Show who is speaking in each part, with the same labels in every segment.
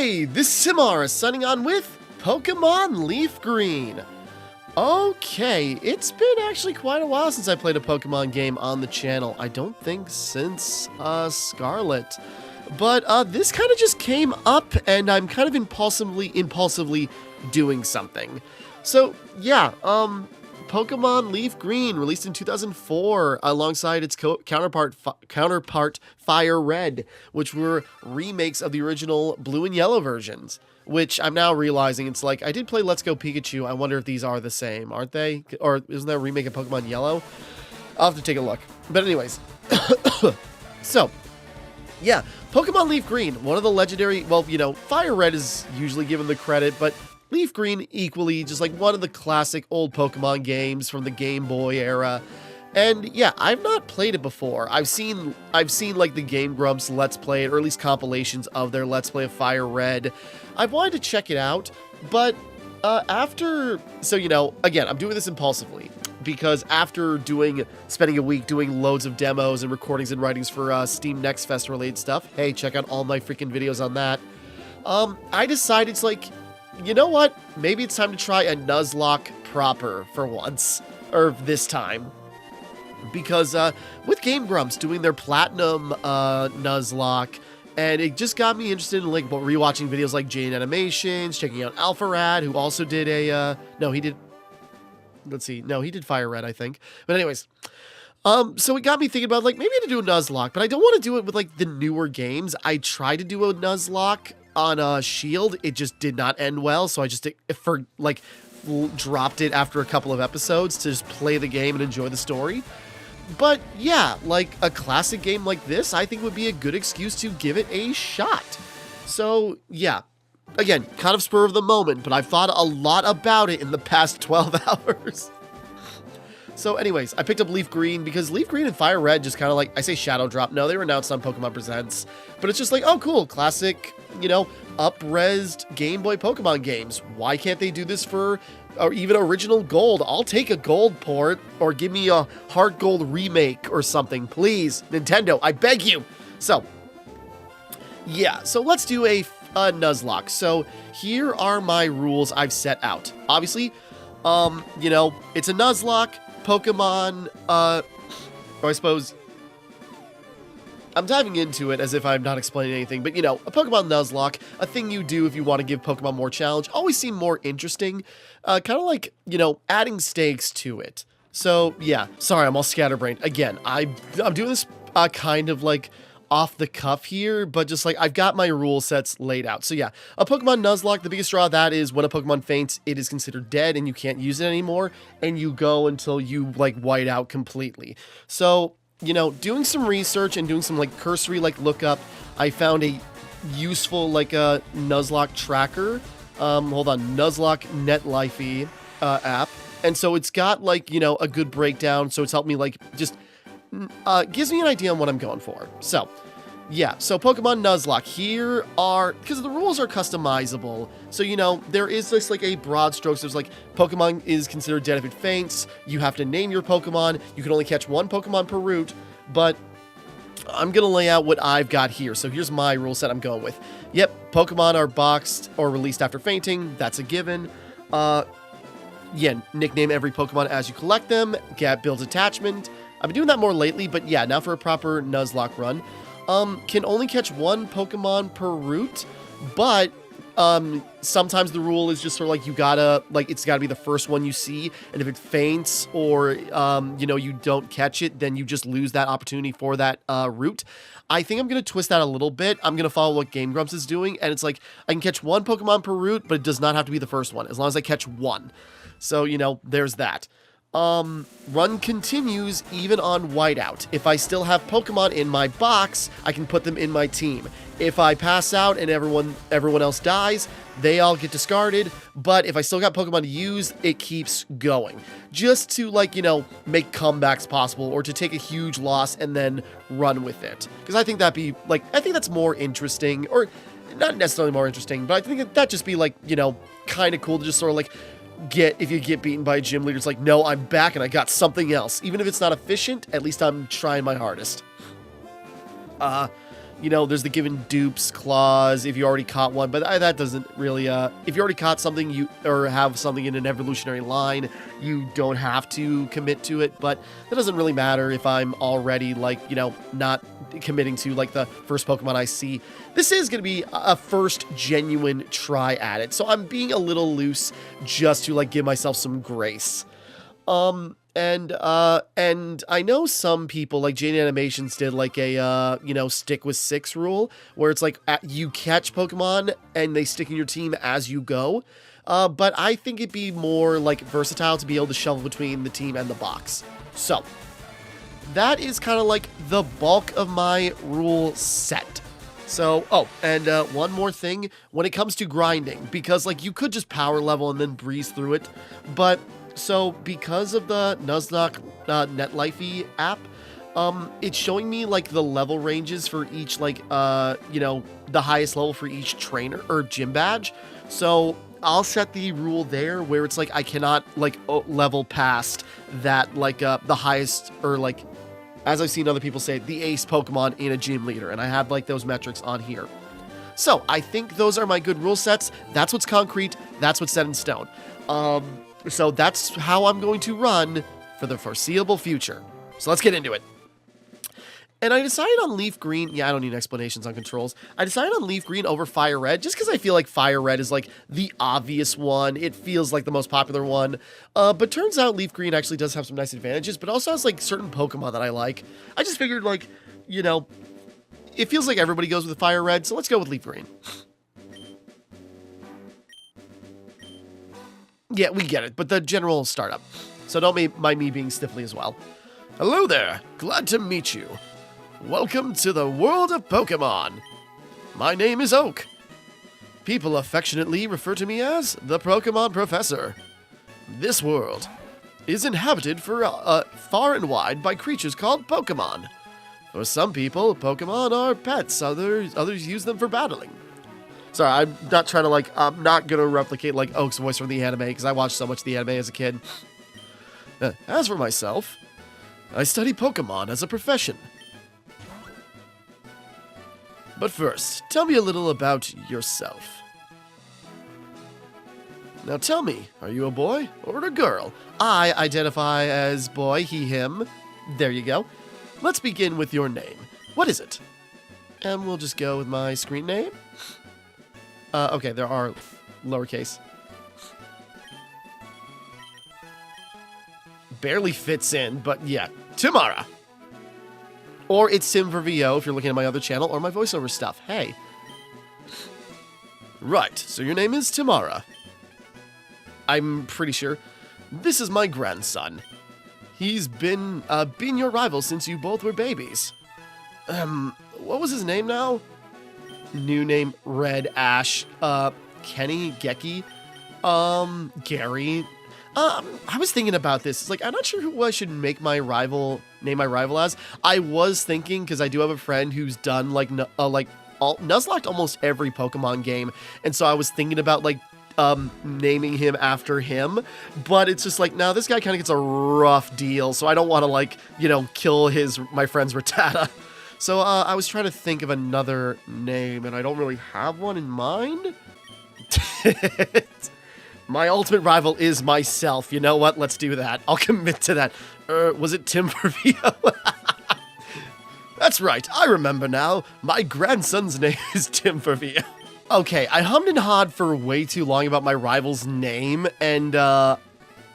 Speaker 1: Hey, this is Timmara signing on with Pokemon Leaf Green. Okay, it's been actually quite a while since I played a Pokemon game on the channel. I don't think since Scarlet. But this kind of just came up and I'm kind of impulsively doing something. So, yeah, Pokemon Leaf Green, released in 2004, alongside its counterpart Fire Red, which were remakes of the original Blue and Yellow versions. Which I'm now realizing it's like, I did play Let's Go Pikachu. I wonder if these are the same, aren't they? Or isn't that a remake of Pokemon Yellow? I'll have to take a look. But anyways, so, yeah, Pokemon Leaf Green, one of the legendary, well, you know, Fire Red is usually given the credit, but Leaf Green equally, just like one of the classic old Pokemon games from the Game Boy era. And yeah, I've not played it before. I've seen like the Game Grumps Let's Play it, or at least compilations of their Let's Play of Fire Red. I've wanted to check it out, but so you know, again, I'm doing this impulsively because after spending a week doing loads of demos and recordings and writings for Steam Next Fest related stuff, hey, check out all my freaking videos on that. I decided it's like, you know what? Maybe it's time to try a Nuzlocke proper for once, or this time. Because with Game Grumps doing their Platinum Nuzlocke, and it just got me interested in like rewatching videos like Jane Animations, checking out Alpha Rad, who also did a he did Fire Red, I think. But anyways, so it got me thinking about like maybe to do a Nuzlocke, but I don't want to do it with like the newer games. I tried to do a Nuzlocke on Shield, it just did not end well, so I just dropped it after a couple of episodes to just play the game and enjoy the story. But yeah, like a classic game like this, I think would be a good excuse to give it a shot. So yeah, again, kind of spur of the moment, but I've thought a lot about it in the past 12 hours. So anyways, I picked up Leaf Green because Leaf Green and Fire Red just kind of like, I say shadow drop. No, they were announced on Pokemon Presents, but it's just like, oh cool, classic, you know, up-resed Game Boy Pokemon games. Why can't they do this for, or even original gold? I'll take a gold port, or give me a Heart Gold remake or something, please. Nintendo, I beg you. So, yeah, so let's do a Nuzlocke. So here are my rules I've set out. Obviously, you know, it's a Nuzlocke. Pokemon, or I suppose, I'm diving into it as if I'm not explaining anything, but you know, a Pokemon Nuzlocke, a thing you do if you want to give Pokemon more challenge, always seem more interesting, kind of like, you know, adding stakes to it. So yeah, sorry, I'm all scatterbrained. Again, I'm doing this kind of like off the cuff here, but just like I've got my rule sets laid out. So yeah, a Pokemon Nuzlocke, the biggest draw of that is when a Pokemon faints, it is considered dead and you can't use it anymore, and you go until you like white out completely. So, you know, doing some research and doing some like cursory like lookup, I found a useful like a Nuzlocke tracker. Hold on, Nuzlocke NetLifey app, and so it's got like, you know, a good breakdown. So it's helped me like just gives me an idea on what I'm going for. So, yeah, so Pokemon Nuzlocke, here are, because the rules are customizable, so, you know, there is this, like, a broad strokes. There's, like, Pokemon is considered dead if it faints, you have to name your Pokemon, you can only catch one Pokemon per route, but I'm gonna lay out what I've got here. So here's my rule set I'm going with. Yep, Pokemon are boxed or released after fainting, that's a given. Yeah, nickname every Pokemon as you collect them, builds attachment. I've been doing that more lately, but yeah, now for a proper Nuzlocke run. Can only catch one Pokemon per route, but sometimes the rule is just sort of like you gotta, like, it's gotta be the first one you see, and if it faints or, you know, you don't catch it, then you just lose that opportunity for that route. I think I'm gonna twist that a little bit. I'm gonna follow what Game Grumps is doing, and it's like, I can catch one Pokemon per route, but it does not have to be the first one, as long as I catch one. So, you know, there's that. Run continues even on whiteout. If I still have Pokemon in my box, I can put them in my team. If I pass out and everyone else dies, they all get discarded, but if I still got Pokemon to use, it keeps going. Just to, like, you know, make comebacks possible, or to take a huge loss and then run with it. Because I think that'd be, like, I think that's more interesting, or not necessarily more interesting, but I think that'd just be, like, you know, kind of cool to just sort of, like, if you get beaten by a gym leader, it's like, no, I'm back and I got something else. Even if it's not efficient, at least I'm trying my hardest. You know, there's the given dupes clause if you already caught one, but that doesn't really, if you already caught something or have something in an evolutionary line, you don't have to commit to it, but that doesn't really matter if I'm already, like, you know, not committing to, like, the first Pokemon I see. This is going to be a first genuine try at it, so I'm being a little loose just to, like, give myself some grace. And I know some people, like Jane Animations did, like, a, you know, stick with 6 rule, where it's like, you catch Pokemon and they stick in your team as you go. But I think it'd be more, like, versatile to be able to shuffle between the team and the box. So, that is kind of like the bulk of my rule set. So, oh, and one more thing, when it comes to grinding, because, like, you could just power level and then breeze through it, but... So, because of the Nuzlocke NetLifey app, it's showing me, like, the level ranges for each, like, you know, the highest level for each trainer or gym badge. So, I'll set the rule there where it's, like, I cannot, like, level past that, like, the highest, or, like, as I've seen other people say, the ace Pokemon in a gym leader. And I have, like, those metrics on here. So, I think those are my good rule sets. That's what's concrete. That's what's set in stone. So that's how I'm going to run for the foreseeable future. So let's get into it. And I decided on Leaf Green. Yeah, I don't need explanations on controls. I decided on Leaf Green over Fire Red just because I feel like Fire Red is, like, the obvious one. It feels like the most popular one. But turns out Leaf Green actually does have some nice advantages, but also has, like, certain Pokemon that I like. I just figured, like, you know, it feels like everybody goes with Fire Red, so let's go with Leaf Green. Yeah, we get it, but the general startup. So don't mind me being stiffly as well. Hello there, glad to meet you. Welcome to the world of Pokemon. My name is Oak. People affectionately refer to me as the Pokemon Professor. This world is inhabited far and wide by creatures called Pokemon. For some people, Pokemon are pets, others use them for battling. Sorry, I'm not trying to, like, I'm not going to replicate, like, Oak's voice from the anime, because I watched so much of the anime as a kid. As for myself, I study Pokemon as a profession. But first, tell me a little about yourself. Now tell me, are you a boy or a girl? I identify as boy, he, him. There you go. Let's begin with your name. What is it? And we'll just go with my screen name. Okay, there are lowercase. Barely fits in, but yeah. Timmara. Or it's Tim for VO if you're looking at my other channel, or my voiceover stuff. Hey. Right, so your name is Timmara. I'm pretty sure. This is my grandson. He's been your rival since you both were babies. What was his name now? New name, Red Ash, Kenny, Geki, Gary. I was thinking about this. It's like, I'm not sure who I should name my rival as. I was thinking, because I do have a friend who's done, like, Nuzlocked almost every Pokemon game, and so I was thinking about, like, naming him after him, but it's just like, no, this guy kind of gets a rough deal, so I don't want to, like, you know, kill my friend's Rattata. So, I was trying to think of another name, and I don't really have one in mind. My ultimate rival is myself. You know what? Let's do that. I'll commit to that. Was it Tim for VO? That's right. I remember now. My grandson's name is Tim for VO. Okay, I hummed and hawed for way too long about my rival's name, and,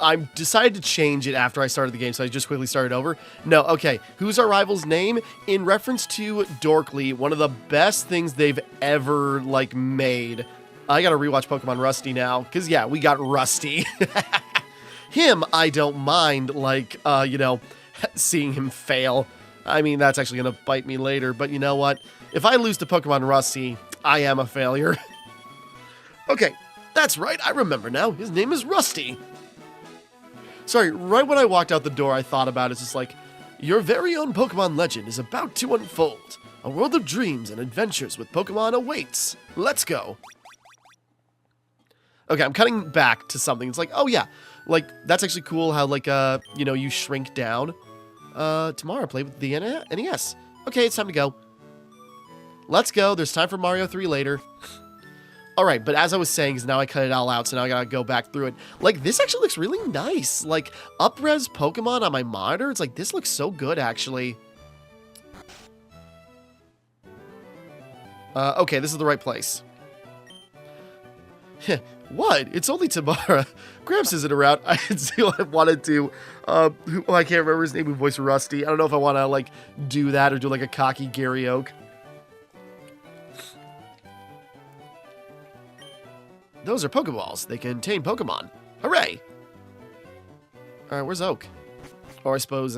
Speaker 1: I decided to change it after I started the game, so I just quickly started over. No, okay, who's our rival's name? In reference to Dorkly, one of the best things they've ever, like, made. I gotta rewatch Pokemon Rusty now, because, yeah, we got Rusty. Him, I don't mind, like, you know, seeing him fail. I mean, that's actually gonna bite me later, but you know what? If I lose to Pokemon Rusty, I am a failure. Okay, that's right, I remember now. His name is Rusty. Sorry, right when I walked out the door, I thought about it. It's just like, your very own Pokemon legend is about to unfold. A world of dreams and adventures with Pokemon awaits. Let's go. Okay, I'm cutting back to something. It's like, oh yeah, like, that's actually cool how, like, you know, you shrink down. Timmara played with the NES. Okay, it's time to go. let's go. There's time for Mario 3 later. Alright, but as I was saying, 'cause now I cut it all out, so now I gotta go back through it. Like, this actually looks really nice. Like, up-res Pokemon on my monitor, it's like, this looks so good, actually. Okay, this is the right place. What? It's only Timmara. Gramps isn't around. I didn't see what I wanted to. I can't remember his name who voiced Rusty. I don't know if I want to, like, do that or do, like, a cocky Gary Oak. Those are Pokeballs. They contain Pokemon. Hooray! Alright, where's Oak? Or I suppose,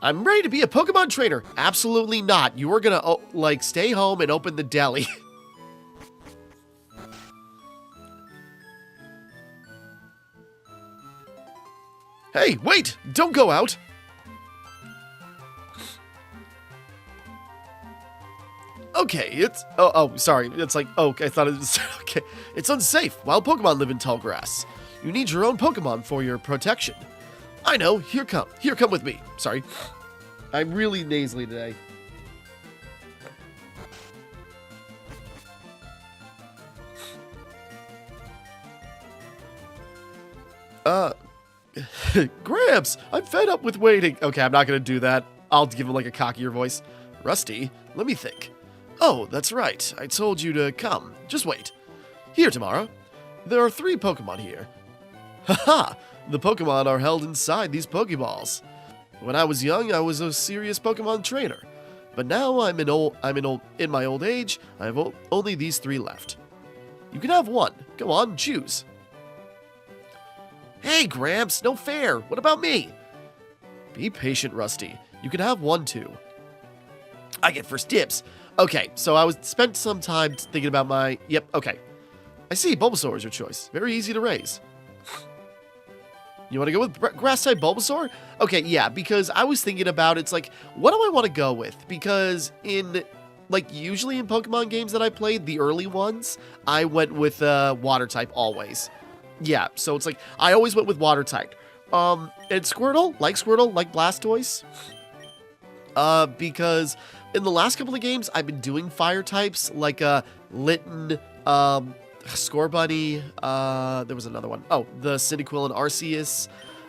Speaker 1: I'm ready to be a Pokemon trainer. Absolutely not. You are gonna, like, stay home and open the deli. Hey, wait! Don't go out! Okay, it's... Oh, sorry. It's like Oak. I thought it was... Okay. It's unsafe. Wild Pokemon live in tall grass. You need your own Pokemon for your protection. I know. Here, come. Here, come with me. Sorry. I'm really nasally today. Gramps, I'm fed up with waiting. Okay, I'm not going to do that. I'll give him like a cockier voice. Rusty, let me think. Oh, that's right. I told you to come. Just wait. Here, Timmara. There are 3 Pokemon here. Haha! The Pokemon are held inside these Pokeballs. When I was young, I was a serious Pokemon trainer. But now in my old age, I have only these 3 left. You can have one. Go on, choose. Hey, Gramps, no fair. What about me? Be patient, Rusty. You can have one too. I get first dibs. Okay, so I spent some time thinking about my... Yep, okay. I see, Bulbasaur is your choice. Very easy to raise. You want to go with Grass-type Bulbasaur? Okay, yeah, because I was thinking about it's like, what do I want to go with? Because usually in Pokemon games that I played, the early ones, I went with Water-type always. Yeah, so it's like, I always went with Water-type. And Squirtle, like Blastoise. Because in the last couple of games, I've been doing fire types, like Litten, Scorbunny, there was another one. Oh, the Cyndaquil and Arceus.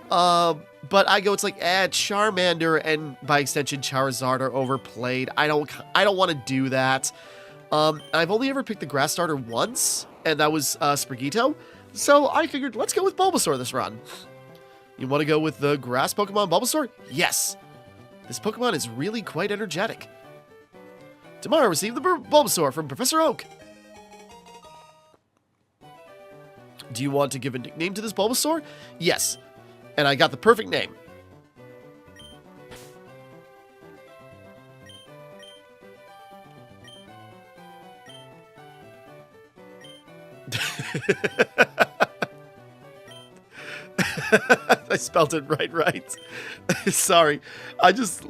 Speaker 1: But I go, it's like, Charmander and by extension Charizard are overplayed. I don't want to do that. I've only ever picked the grass starter once, and that was Spriggito. So I figured, let's go with Bulbasaur this run. You want to go with the grass Pokemon Bulbasaur? Yes. This Pokemon is really quite energetic. Timmara received the Bulbasaur from Professor Oak. Do you want to give a nickname to this Bulbasaur? Yes. And I got the perfect name. I spelled it right. Sorry. I just,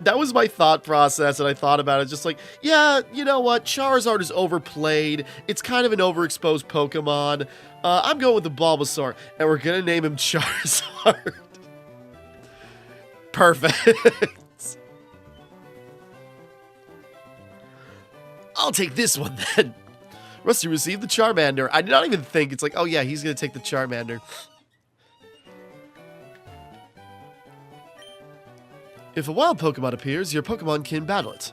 Speaker 1: that was my thought process, and I thought about it just like, yeah, you know what? Charizard is overplayed. It's kind of an overexposed Pokemon. I'm going with the Bulbasaur, and we're going to name him Charizard. Perfect. I'll take this one, then. Rusty received the Charmander. I did not even think. It's like, oh yeah, he's going to take the Charmander. If a wild Pokemon appears, your Pokemon can battle it.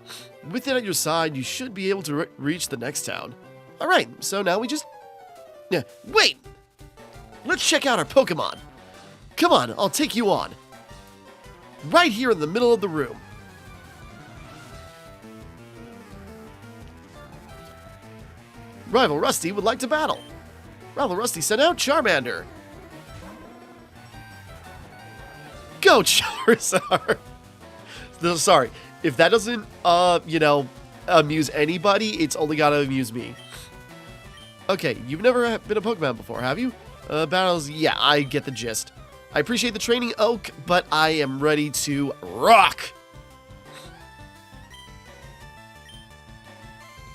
Speaker 1: With it at your side, you should be able to reach the next town. Alright, so now we just... Yeah, wait! Let's check out our Pokemon. Come on, I'll take you on. Right here in the middle of the room. Rival Rusty would like to battle. Rival Rusty sent out Charmander. Go, Charizard! Sorry, if that doesn't, amuse anybody, it's only gotta amuse me. Okay, you've never been a Pokemon before, have you? Battles, yeah, I get the gist. I appreciate the training, Oak, but I am ready to rock!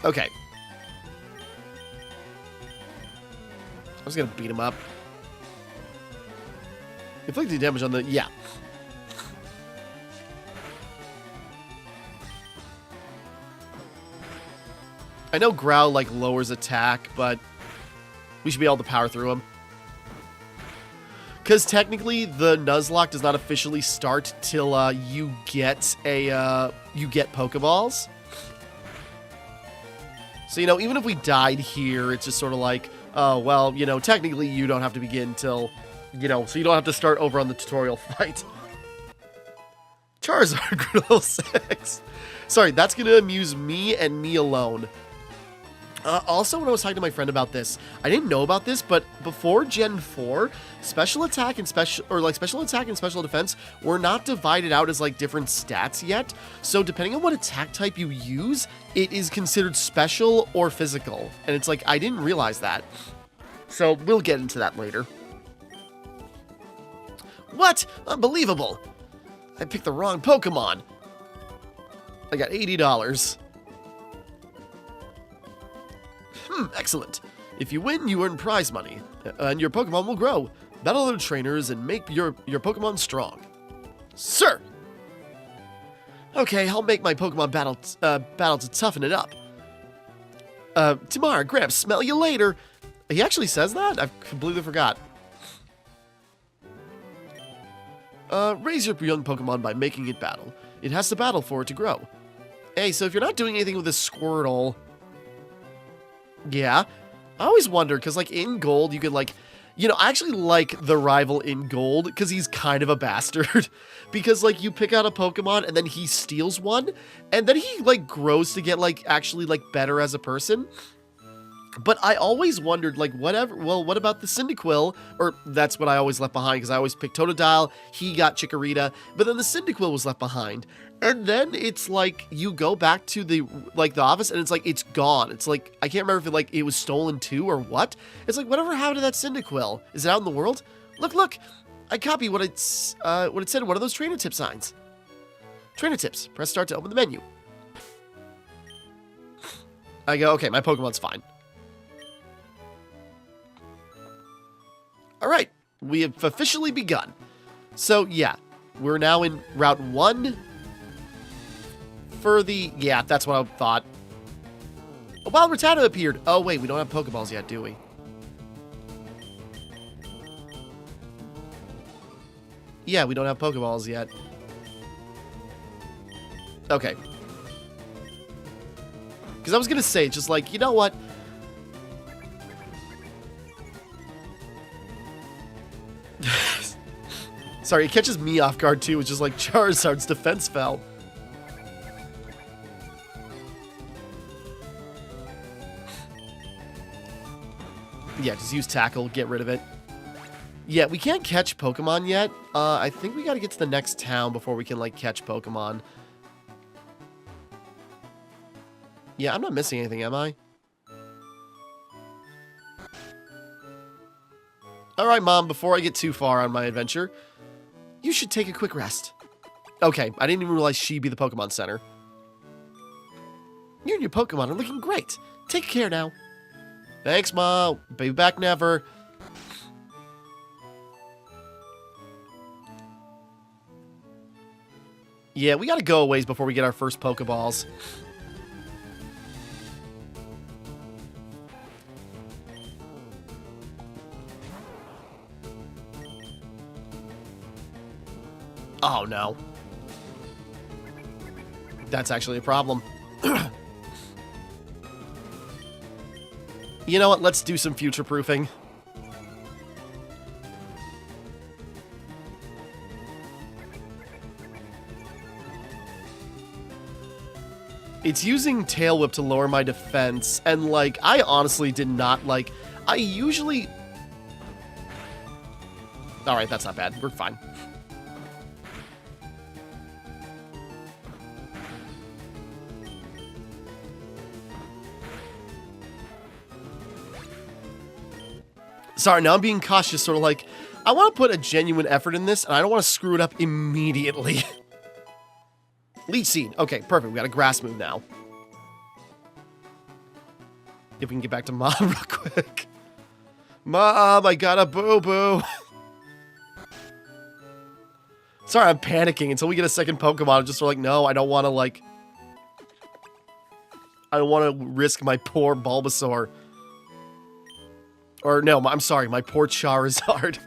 Speaker 1: Okay. I was gonna beat him up. Inflicting damage on the... Yeah. I know Growl, like, lowers attack, but we should be able to power through him. Because technically, the Nuzlocke does not officially start till you get Pokeballs. So, you know, even if we died here, it's just sort of like, oh, well, you know, technically you don't have to begin till, you know, so you don't have to start over on the tutorial fight. Charizard, level 6. Sorry, that's going to amuse me and me alone. Also, when I was talking to my friend about this, I didn't know about this, but before Gen 4, special attack and special defense were not divided out as like different stats yet. So depending on what attack type you use, it is considered special or physical. And it's like, I didn't realize that. So we'll get into that later. What? Unbelievable. I picked the wrong Pokemon. I got $80. Excellent. If you win, you earn prize money, and your Pokemon will grow. Battle other trainers and make your Pokemon strong. Sir! Okay, I'll make my Pokemon battle to toughen it up. Timmara, Gramps, smell you later. He actually says that? I completely forgot. Raise your young Pokemon by making it battle. It has to battle for it to grow. Hey, so if you're not doing anything with this Squirtle... Yeah, I always wonder, because, like, in Gold, you could, like, you know, I actually like the rival in Gold, because he's kind of a bastard, because, like, you pick out a Pokemon, and then he steals one, and then he, like, grows to get, like, actually, like, better as a person. But I always wondered, like, what about the Cyndaquil? Or that's what I always left behind, because I always picked Totodile, he got Chikorita, but then the Cyndaquil was left behind. And then it's like, you go back to the office, and it's like, it's gone. It's like, I can't remember if it was stolen too, or what? It's like, whatever happened to that Cyndaquil? Is it out in the world? Look! I copied what it said in one of those trainer tip signs. Trainer tips. Press start to open the menu. I go, okay, my Pokemon's fine. Alright, we have officially begun. So, yeah, we're now in Route 1 for the... Yeah, that's what I thought. A wild Rattata appeared. Oh, wait, we don't have Pokeballs yet, do we? Yeah, we don't have Pokeballs yet. Okay. Because I was going to say, just like, you know what? Sorry, it catches me off guard too. It's just like Charizard's defense fell. Yeah, just use Tackle, get rid of it. Yeah, we can't catch Pokemon yet. I think we gotta get to the next town before we can, like, catch Pokemon. Yeah, I'm not missing anything, am I? Alright, Mom, before I get too far on my adventure, you should take a quick rest. Okay, I didn't even realize she'd be the Pokemon Center. You and your Pokemon are looking great. Take care now. Thanks, Mom. Be back never. Yeah, we gotta go a ways before we get our first Pokeballs. Oh, no. That's actually a problem. You know what? Let's do some future-proofing. It's using Tail Whip to lower my defense, and, like, I honestly did not, like... I usually... Alright, that's not bad. We're fine. Sorry, now I'm being cautious, sort of like, I want to put a genuine effort in this, and I don't want to screw it up immediately. Leech Seed. Okay, perfect. We got a grass move now. If we can get back to Mom real quick. Mom, I got a boo-boo. Sorry, I'm panicking until we get a second Pokemon. I'm just sort of like, no, I don't want to, like... I don't want to risk my poor Bulbasaur. Or no, I'm sorry, my poor Charizard.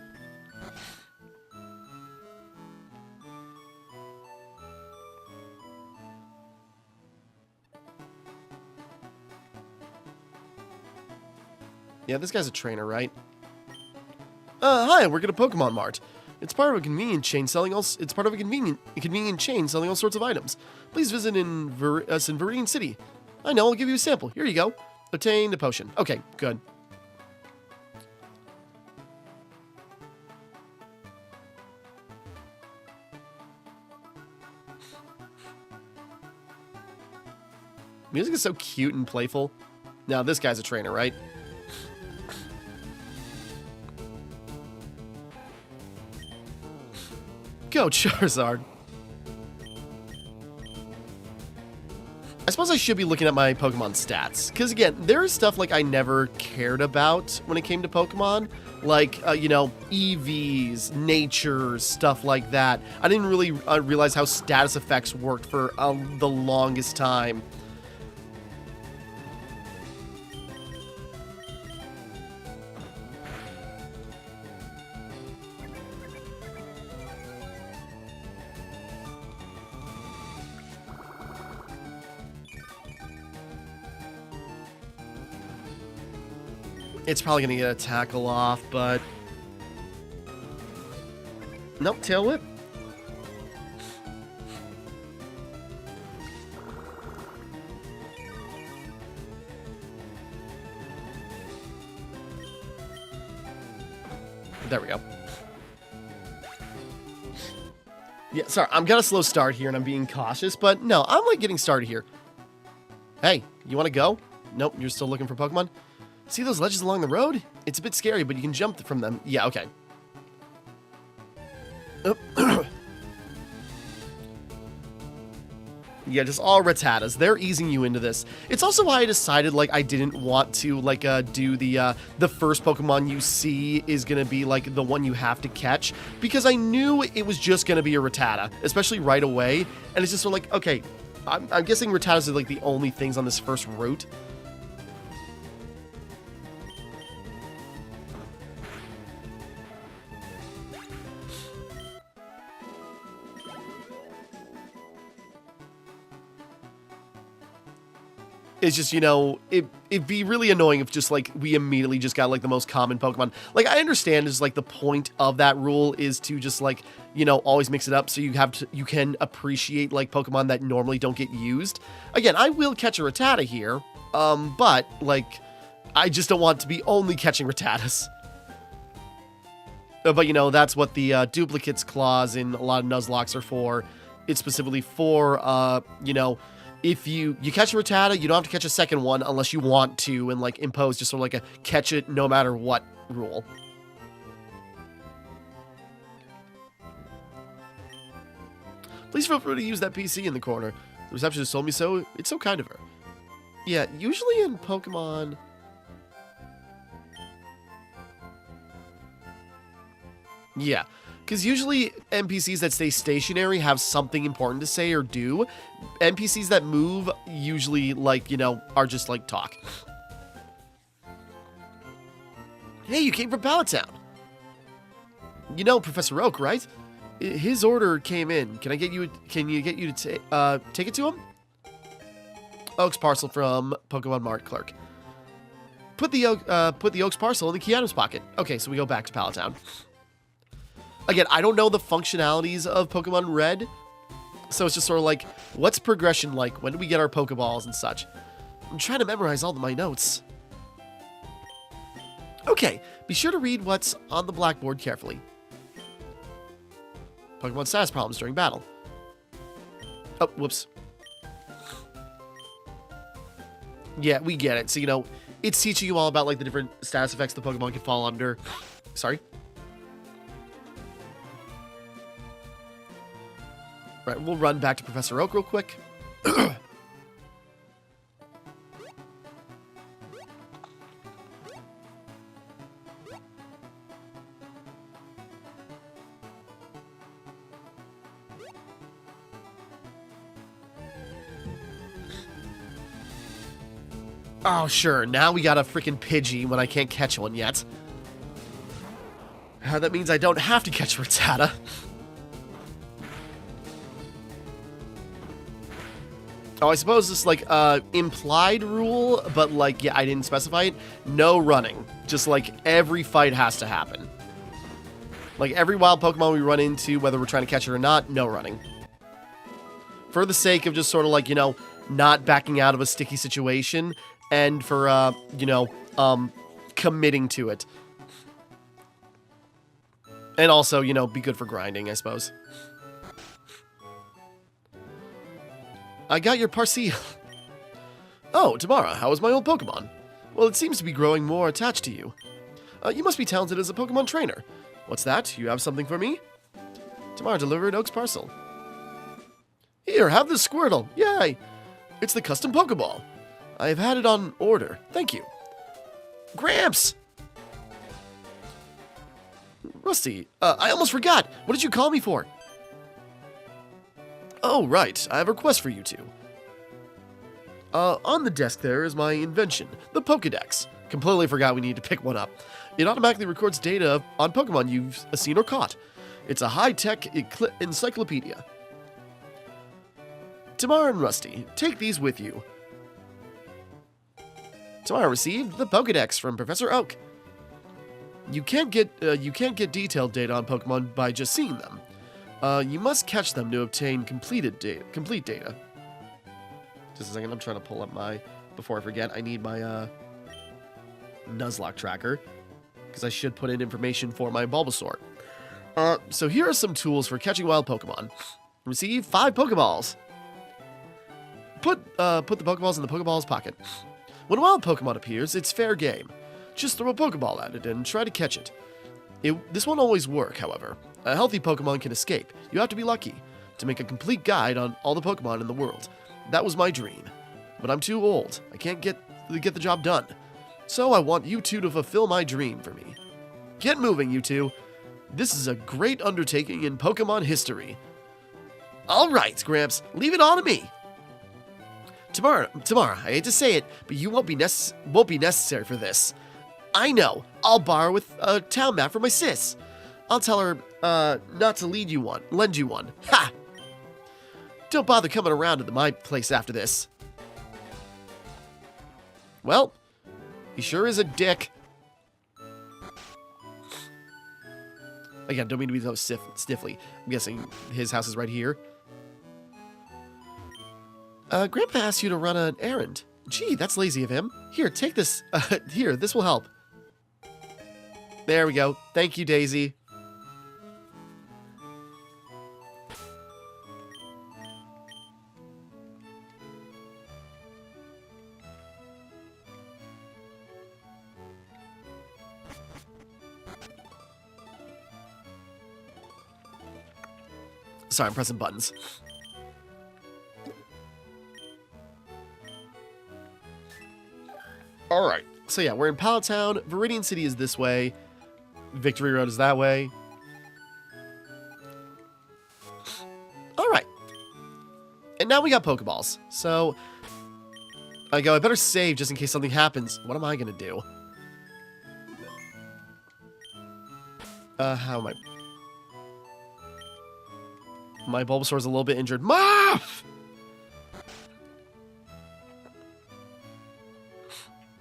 Speaker 1: Yeah, this guy's a trainer, right? Hi, work at a Pokemon Mart. It's part of a convenient chain selling all. It's part of a convenient chain selling all sorts of items. Please visit us in Viridian City. I know. I'll give you a sample. Here you go. Obtain a potion. Okay, good. Music is so cute and playful. Now this guy's a trainer, right? Go, Charizard. I suppose I should be looking at my Pokemon stats. Because, again, there is stuff, like, I never cared about when it came to Pokemon. Like, you know, EVs, nature, stuff like that. I didn't really realize how status effects worked for the longest time. It's probably going to get a tackle off, but... Nope, Tail Whip. There we go. Yeah, sorry, I'm got a slow start here and I'm being cautious, but no, I'm like getting started here. Hey, you want to go? Nope, you're still looking for Pokemon? See those ledges along the road? It's a bit scary, but you can jump from them. Yeah, okay. Yeah, just all Rattatas. They're easing you into this. It's also why I decided, like, I didn't want to, like, do the first Pokemon you see is gonna be, like, the one you have to catch. Because I knew it was just gonna be a Rattata, especially right away. And it's just sort of like, okay, I'm guessing Rattatas are, like, the only things on this first route. It's just, you know, it'd be really annoying if just, like, we immediately just got, like, the most common Pokemon. Like, I understand is, like, the point of that rule is to just, like, you know, always mix it up so you can appreciate, like, Pokemon that normally don't get used. Again, I will catch a Rattata here, but, like, I just don't want to be only catching Rattatas. But, you know, that's what the duplicates clause in a lot of Nuzlockes are for. It's specifically for, you know... If you catch a Rattata, you don't have to catch a second one unless you want to and, like, impose just sort of like a catch it no matter what rule. Please feel free to use that PC in the corner. The receptionist told me so. It's so kind of her. Yeah, usually in Pokemon... Yeah. Because usually NPCs that stay stationary have something important to say or do. NPCs that move usually, like, you know, are just, like, talk. Hey, you came from Pallet Town. You know Professor Oak, right? His order came in. Can you get you to take it to him? Oak's parcel from Pokemon Mart clerk. Put the Oak's parcel in the key items pocket. Okay, so we go back to Pallet Town. Again, I don't know the functionalities of Pokemon Red, so it's just sort of like, what's progression like? When do we get our Pokeballs and such? I'm trying to memorize all of my notes. Okay, be sure to read what's on the blackboard carefully. Pokemon status problems during battle. Oh, whoops. Yeah, we get it. So, you know, it's teaching you all about, like, the different status effects the Pokemon can fall under. Sorry. Right, we'll run back to Professor Oak real quick. Oh, sure, now we got a freaking Pidgey when I can't catch one yet. That means I don't have to catch Rattata. Oh, I suppose this is like implied rule, but like, yeah, I didn't specify it. No running. Just like every fight has to happen. Like every wild Pokemon we run into, whether we're trying to catch it or not, no running. For the sake of just sort of like, you know, not backing out of a sticky situation and for, you know, committing to it. And also, you know, be good for grinding, I suppose. I got your Parcel. Oh, Timmara, how is my old Pokemon? Well, it seems to be growing more attached to you. You must be talented as a Pokemon trainer. What's that? You have something for me? Timmara delivered Oak's parcel. Here, have this Squirtle. Yay! It's the custom Pokeball. I have had it on order. Thank you. Gramps! Rusty, I almost forgot. What did you call me for? Oh, right. I have a request for you two. On the desk there is my invention, the Pokédex. Completely forgot we need to pick one up. It automatically records data on Pokemon you've seen or caught. It's a high-tech encyclopedia. Timmara and Rusty, take these with you. Timmara received the Pokédex from Professor Oak. You can't get detailed data on Pokemon by just seeing them. You must catch them to obtain complete data. Just a second, I'm trying to pull up my... Before I forget, I need my Nuzlocke tracker, because I should put in information for my Bulbasaur. So here are some tools for catching wild Pokemon. Receive 5 Pokeballs. Put the Pokeballs in the Pokeball's pocket. When a wild Pokemon appears, it's fair game. Just throw a Pokeball at it and try to catch it. This won't always work, however. A healthy Pokemon can escape. You have to be lucky to make a complete guide on all the Pokemon in the world. That was my dream. But I'm too old. I can't get the job done. So I want you two to fulfill my dream for me. Get moving, you two. This is a great undertaking in Pokemon history. All right, Gramps, leave it all to me. Timmara, I hate to say it, but you won't be necessary for this. I know. I'll borrow with a town map from my sis. I'll tell her not to lend you one. Ha! Don't bother coming around to my place after this. Well, he sure is a dick. Again, don't mean to be so stiffly. I'm guessing his house is right here. Grandpa asked you to run an errand. Gee, that's lazy of him. Here, take this. Here, this will help. There we go. Thank you, Daisy. Sorry, I'm pressing buttons. Alright, so yeah, we're in Pallet Town. Viridian City is this way. Victory Road is that way. Alright. And now we got Pokeballs. So, I better save just in case something happens. What am I gonna do? How am I... My Bulbasaur's a little bit injured. Moff!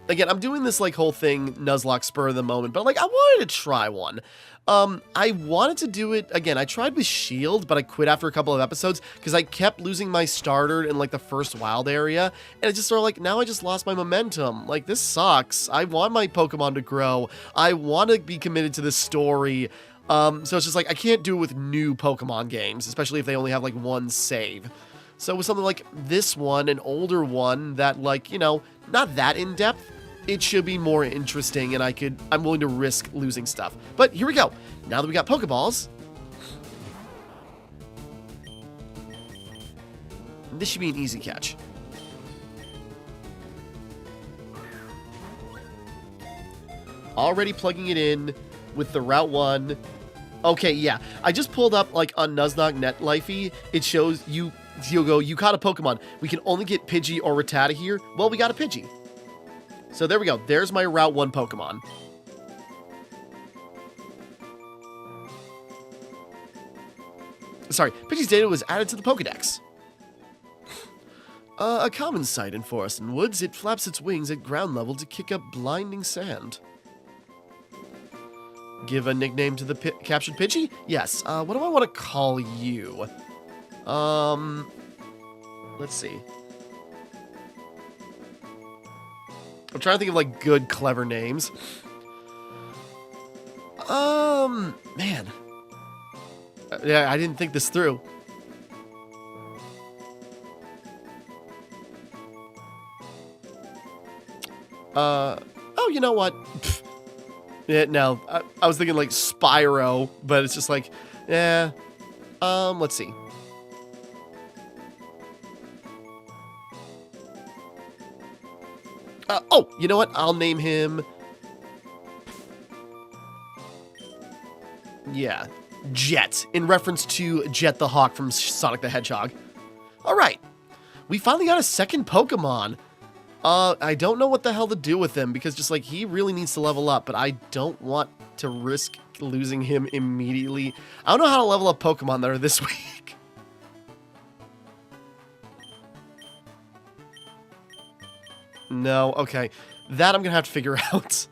Speaker 1: Again, I'm doing this, like, whole thing, Nuzlocke spur of the moment, but, like, I wanted to try one. I wanted to do it, again, I tried with Shield, but I quit after a couple of episodes, because I kept losing my starter in, like, the first wild area, and it's just sort of like, now I just lost my momentum. Like, this sucks. I want my Pokemon to grow. I want to be committed to this story. So it's just like, I can't do it with new Pokemon games, especially if they only have, like, one save. So with something like this one, an older one that, like, you know, not that in-depth, it should be more interesting, and I'm willing to risk losing stuff. But here we go. Now that we got Pokeballs, this should be an easy catch. Already plugging it in with the Route 1. Okay, yeah. I just pulled up, like, on Nuzlocke NetLifey. It shows you caught a Pokemon. We can only get Pidgey or Rattata here. Well, we got a Pidgey. So there we go. There's my Route 1 Pokemon. Sorry, Pidgey's data was added to the Pokedex. A common sight in forests and woods, it flaps its wings at ground level to kick up blinding sand. Give a nickname to the captured Pidgey? Yes. What do I want to call you? Let's see. I'm trying to think of, like, good, clever names. Man. Yeah, I didn't think this through. Oh, you know what? Yeah, no, I was thinking like Spyro, but it's just like, yeah. Let's see. Oh, you know what? I'll name him. Yeah, Jet, in reference to Jet the Hawk from Sonic the Hedgehog. All right, we finally got a second Pokemon. I don't know what the hell to do with him, because just, like, he really needs to level up, but I don't want to risk losing him immediately. I don't know how to level up Pokemon that are this weak. No, okay. That I'm gonna have to figure out.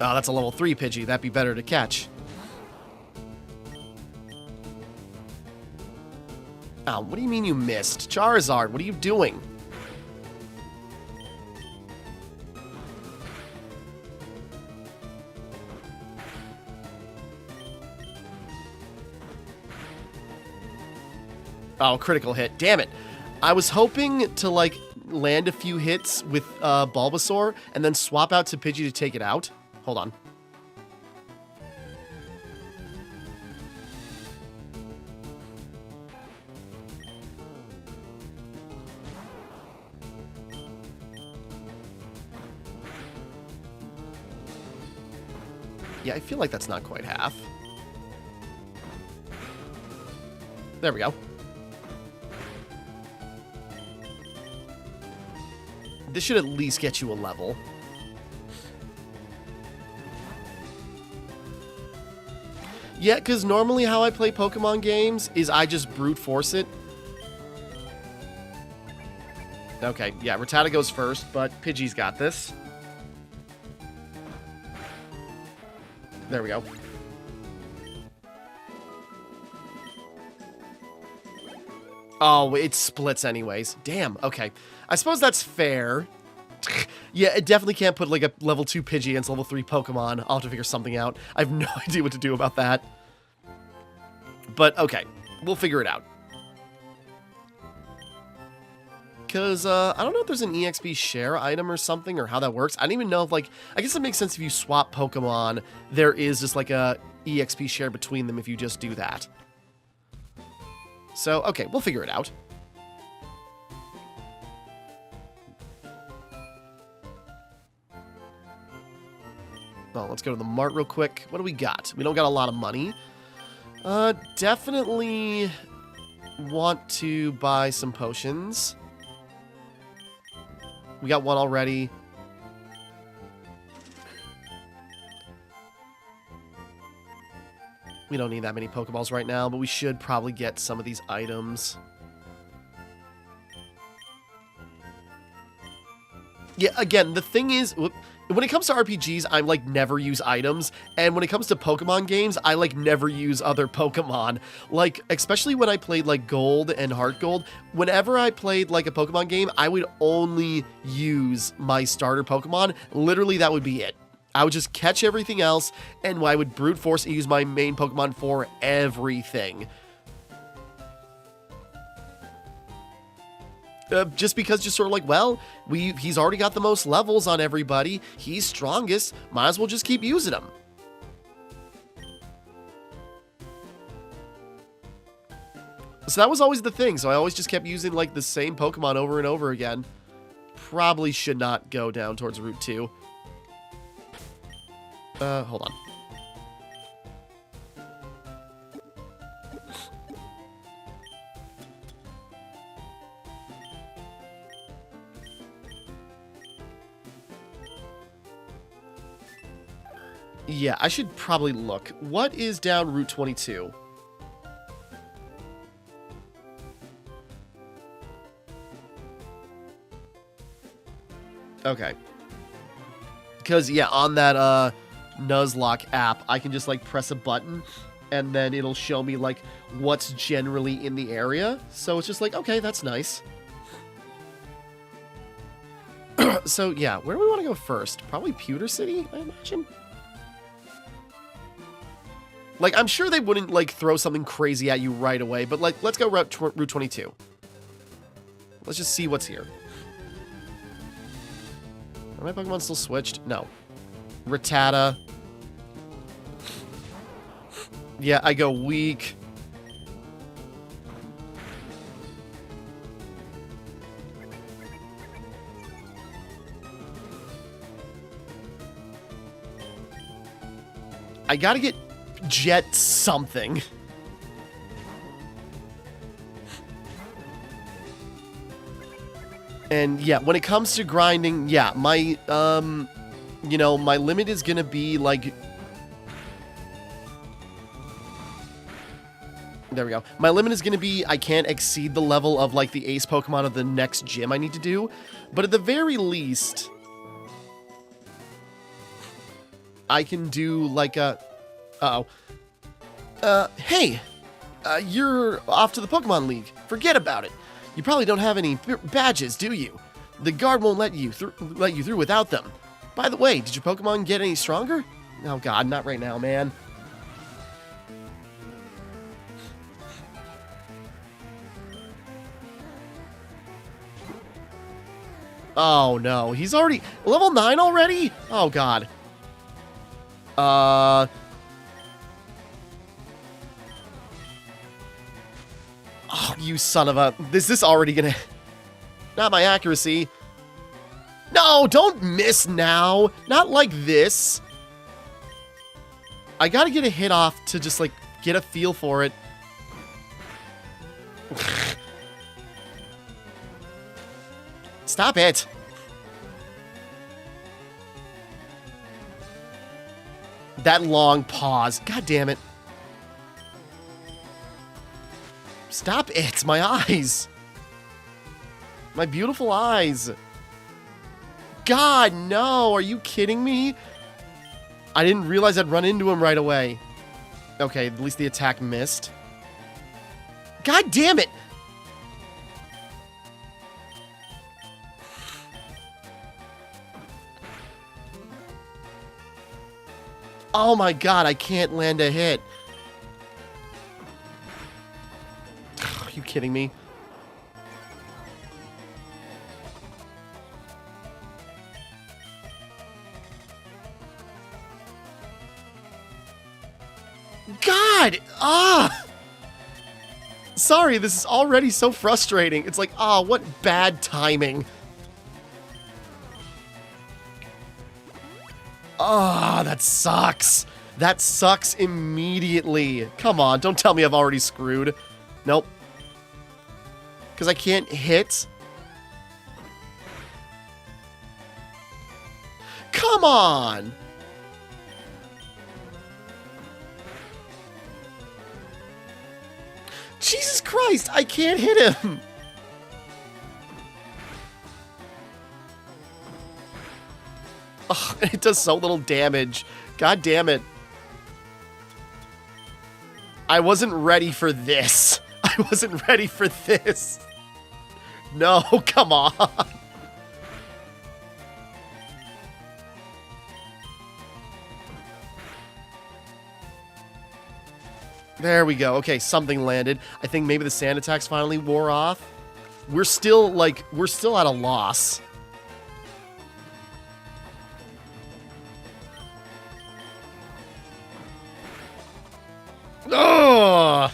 Speaker 1: Oh, that's a level 3 Pidgey. That'd be better to catch. Oh, what do you mean you missed? Charizard, what are you doing? Oh, critical hit. Damn it. I was hoping to, like, land a few hits with Bulbasaur and then swap out to Pidgey to take it out. Hold on. Yeah, I feel like that's not quite half. There we go. This should at least get you a level. Yeah, because normally how I play Pokemon games is I just brute force it. Okay, yeah, Rattata goes first, but Pidgey's got this. There we go. Oh, it splits anyways. Damn, okay. I suppose that's fair. Yeah, it definitely can't put like a level 2 Pidgey against level 3 Pokemon. I'll have to figure something out. I have no idea what to do about that. But, okay. We'll figure it out. Because, I don't know if there's an EXP share item or something, or how that works. I don't even know if, like, I guess it makes sense if you swap Pokemon, there is just, like, a EXP share between them if you just do that. So, okay, we'll figure it out. Well, let's go to the mart real quick. What do we got? We don't got a lot of money. Definitely want to buy some potions. We got one already. We don't need that many Pokeballs right now, but we should probably get some of these items. Yeah, again, the thing is, when it comes to RPGs, I, like, never use items, and when it comes to Pokemon games, I, like, never use other Pokemon. Like, especially when I played, like, Gold and Heart Gold, whenever I played, like, a Pokemon game, I would only use my starter Pokemon. Literally, that would be it. I would just catch everything else, and I would brute force and use my main Pokemon for everything. Just because, just sort of like, well, he's already got the most levels on everybody. He's strongest. Might as well just keep using him. So that was always the thing. So I always just kept using, like, the same Pokemon over and over again. Probably should not go down towards Route 2. Hold on. Yeah, I should probably look. What is down Route 22? Okay. Because, yeah, on that Nuzlocke app, I can just, like, press a button, and then it'll show me, like, what's generally in the area. So it's just like, okay, that's nice. So, yeah, where do we want to go first? Probably Pewter City, I imagine? Like, I'm sure they wouldn't, like, throw something crazy at you right away, but, like, let's go Route 22. Let's just see what's here. Are my Pokemon still switched? No. Rattata. Yeah, I go weak. I gotta get Jet something. And yeah, when it comes to grinding, yeah, my, you know, my limit is gonna be like, there we go. My limit is gonna be, I can't exceed the level of like the ace Pokemon of the next gym I need to do. But at the very least, I can do like a, hey, you're off to the Pokemon League. Forget about it. You probably don't have any badges, do you? The guard won't let you through without them. By the way, did your Pokemon get any stronger? Oh god, not right now, man. Oh no, he's already level 9 already? Oh god. Oh, you son of a... Is this already gonna... Not my accuracy. No, don't miss now. Not like this. I gotta get a hit off to just, like, get a feel for it. Stop it. That long pause. God damn it. Stop it! My eyes! My beautiful eyes! God, no! Are you kidding me? I didn't realize I'd run into him right away. Okay, at least the attack missed. God damn it! Oh my god, I can't land a hit. Are you kidding me? God! Ah! Sorry, this is already so frustrating. It's like, ah, what bad timing. Ah, that sucks. That sucks immediately. Come on, don't tell me I've already screwed. Nope. Because I can't hit. Come on! Jesus Christ, I can't hit him! Ugh, it does so little damage. God damn it. I wasn't ready for this. I wasn't ready for this. No, come on. There we go. Okay, something landed. I think maybe the sand attacks finally wore off. We're still at a loss. Ugh!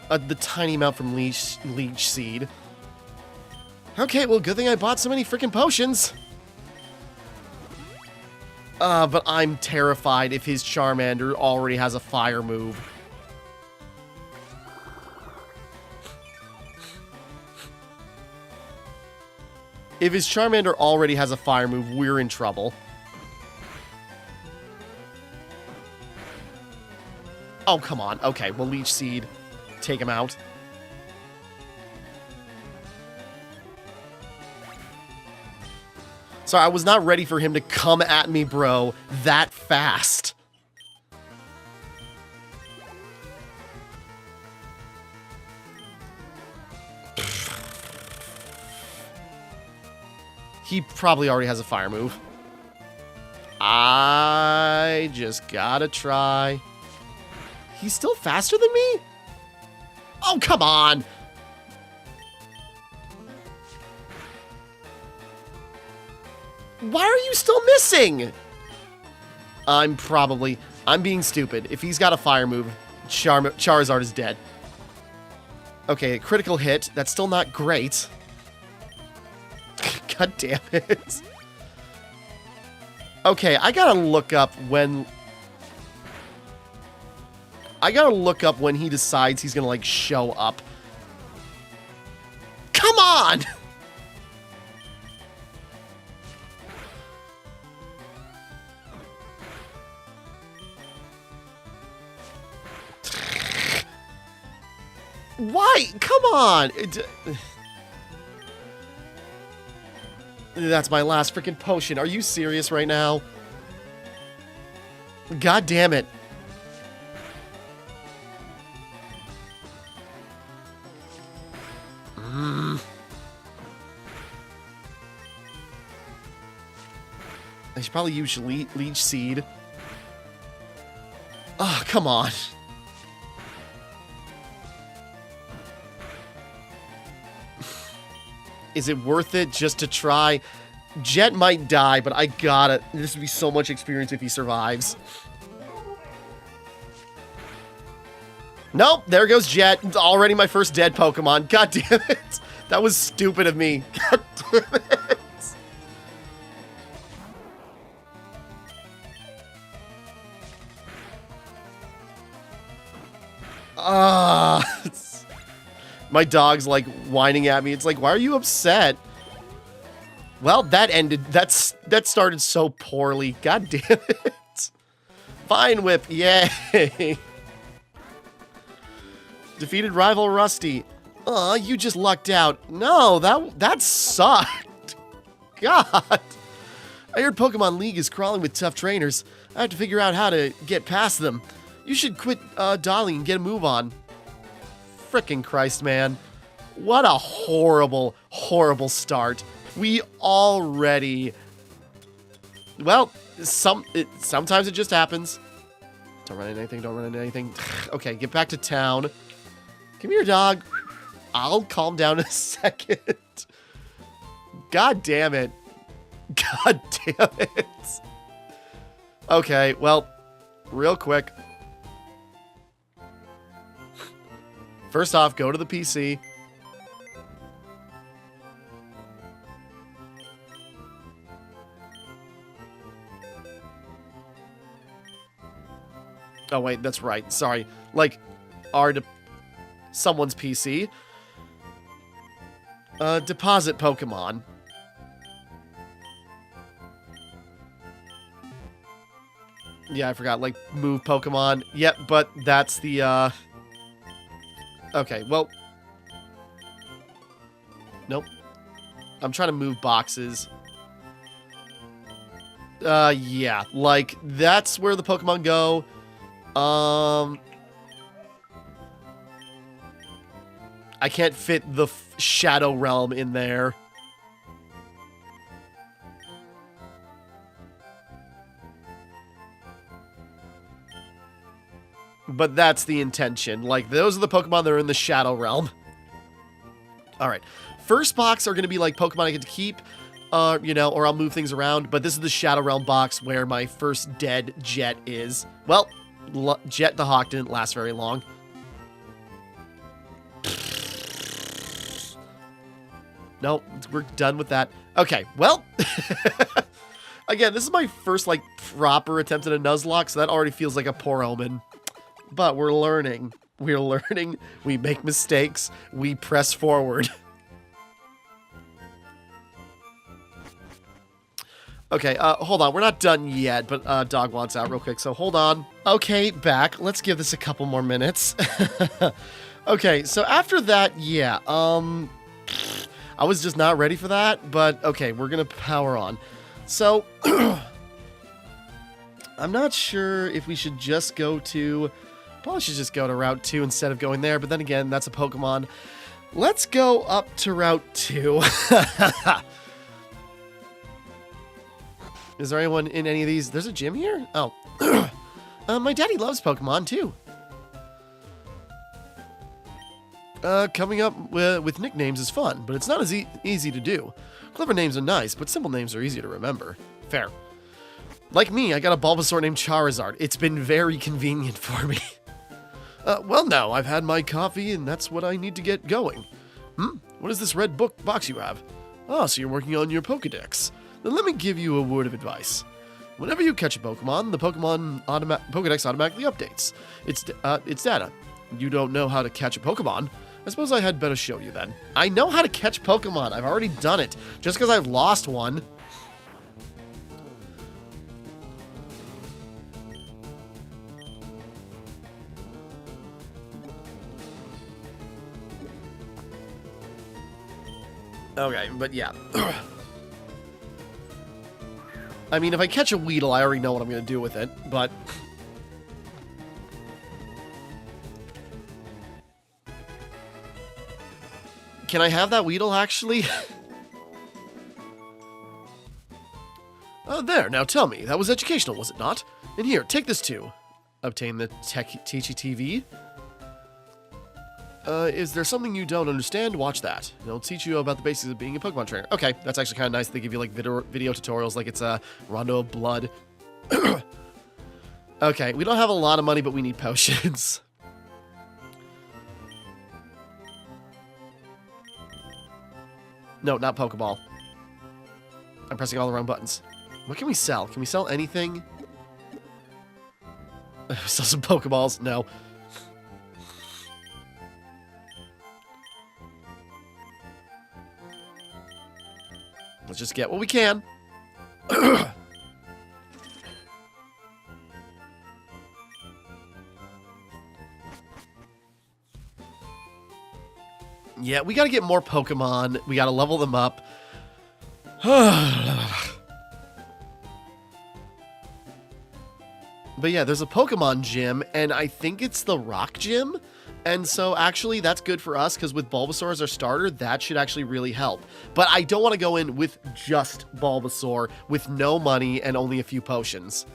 Speaker 1: The tiny amount from Leech Seed. Okay, well, good thing I bought so many freaking potions. But I'm terrified if his Charmander already has a fire move. If his Charmander already has a fire move, we're in trouble. Oh, come on. Okay, we'll Leech Seed. Take him out. Sorry, I was not ready for him to come at me, bro, that fast. He probably already has a fire move. I just gotta try. He's still faster than me? Oh, come on! Why are you still missing? I'm being stupid. If he's got a fire move, Charizard is dead. Okay, critical hit. That's still not great. God damn it. Okay, I gotta look up when he decides he's gonna, like, show up. Come on! Why? Come on! That's my last freaking potion. Are you serious right now? God damn it. I should probably use Leech Seed. Oh, come on. Is it worth it just to try? Jet might die, but I gotta. This would be so much experience if he survives. Nope, there goes Jet. It's already my first dead Pokemon. God damn it. That was stupid of me. God damn it. My dog's like whining at me. It's like, why are you upset? Well, that ended. That started so poorly. God damn it. Fine Whip, yay. Defeated rival Rusty. Aw, you just lucked out. No, that sucked. God. I heard Pokemon League is crawling with tough trainers. I have to figure out how to get past them. You should quit dawdling and get a move on. Frickin' Christ, man. What a horrible, horrible start. We already... Well, sometimes it just happens. Don't run into anything, don't run into anything. Okay, get back to town. Come here, dog. I'll calm down in a second. God damn it. God damn it. Okay, well, real quick. First off, go to the PC. Oh, wait, that's right. Sorry. Like, someone's PC. Deposit Pokemon. Yeah, I forgot. Like, move Pokemon. Yep, but that's the, Okay, well... Nope. I'm trying to move boxes. Yeah. Like, that's where the Pokemon go. I can't fit the Shadow Realm in there. But that's the intention. Like, those are the Pokemon that are in the Shadow Realm. Alright. First box are going to be, like, Pokemon I get to keep, you know, or I'll move things around. But this is the Shadow Realm box where my first dead Jet is. Well, Jet the Hawk didn't last very long. Nope, we're done with that. Okay, well... Again, this is my first, like, proper attempt at a Nuzlocke, so that already feels like a poor omen. But we're learning. We're learning. We make mistakes. We press forward. Okay, hold on. We're not done yet, but dog wants out real quick, so hold on. Okay, back. Let's give this a couple more minutes. Okay, so after that, yeah, I was just not ready for that, but okay, we're gonna power on. So, I'm not sure if we should just go to... Probably should just go to Route 2 instead of going there, but then again, that's a Pokemon. Let's go up to Route 2. Is there anyone in any of these? There's a gym here? Oh. My daddy loves Pokemon, too. Coming up with nicknames is fun, but it's not as easy to do. Clever names are nice, but simple names are easy to remember. Fair. Like me, I got a Bulbasaur named Charizard. It's been very convenient for me. Well, now, I've had my coffee, and that's what I need to get going. What is this red box you have? Oh, so you're working on your Pokedex. Then let me give you a word of advice. Whenever you catch a Pokemon, the Pokedex automatically updates its data. You don't know how to catch a Pokemon? I suppose I had better show you then. I know how to catch Pokemon. I've already done it. Just because I've lost one. Okay, but yeah. I mean, if I catch a Weedle, I already know what I'm going to do with it, but... Can I have that Weedle, actually? There, now tell me, that was educational, was it not? And here, take this too. Obtain the Teachy TV. Is there something you don't understand? Watch that. It'll teach you about the basics of being a Pokemon trainer. Okay, that's actually kind of nice. They give you, like, video tutorials, like it's a Rondo of Blood. Okay, we don't have a lot of money, but we need potions. No, not Pokeball. I'm pressing all the wrong buttons. What can we sell? Can we sell anything? Sell some Pokeballs? No. Let's just get what we can. Yeah, we gotta get more Pokemon. We gotta level them up. But yeah, there's a Pokemon gym, and I think it's the Rock Gym. And so actually that's good for us, because with Bulbasaur as our starter, that should actually really help. But I don't want to go in with just Bulbasaur, with no money and only a few potions.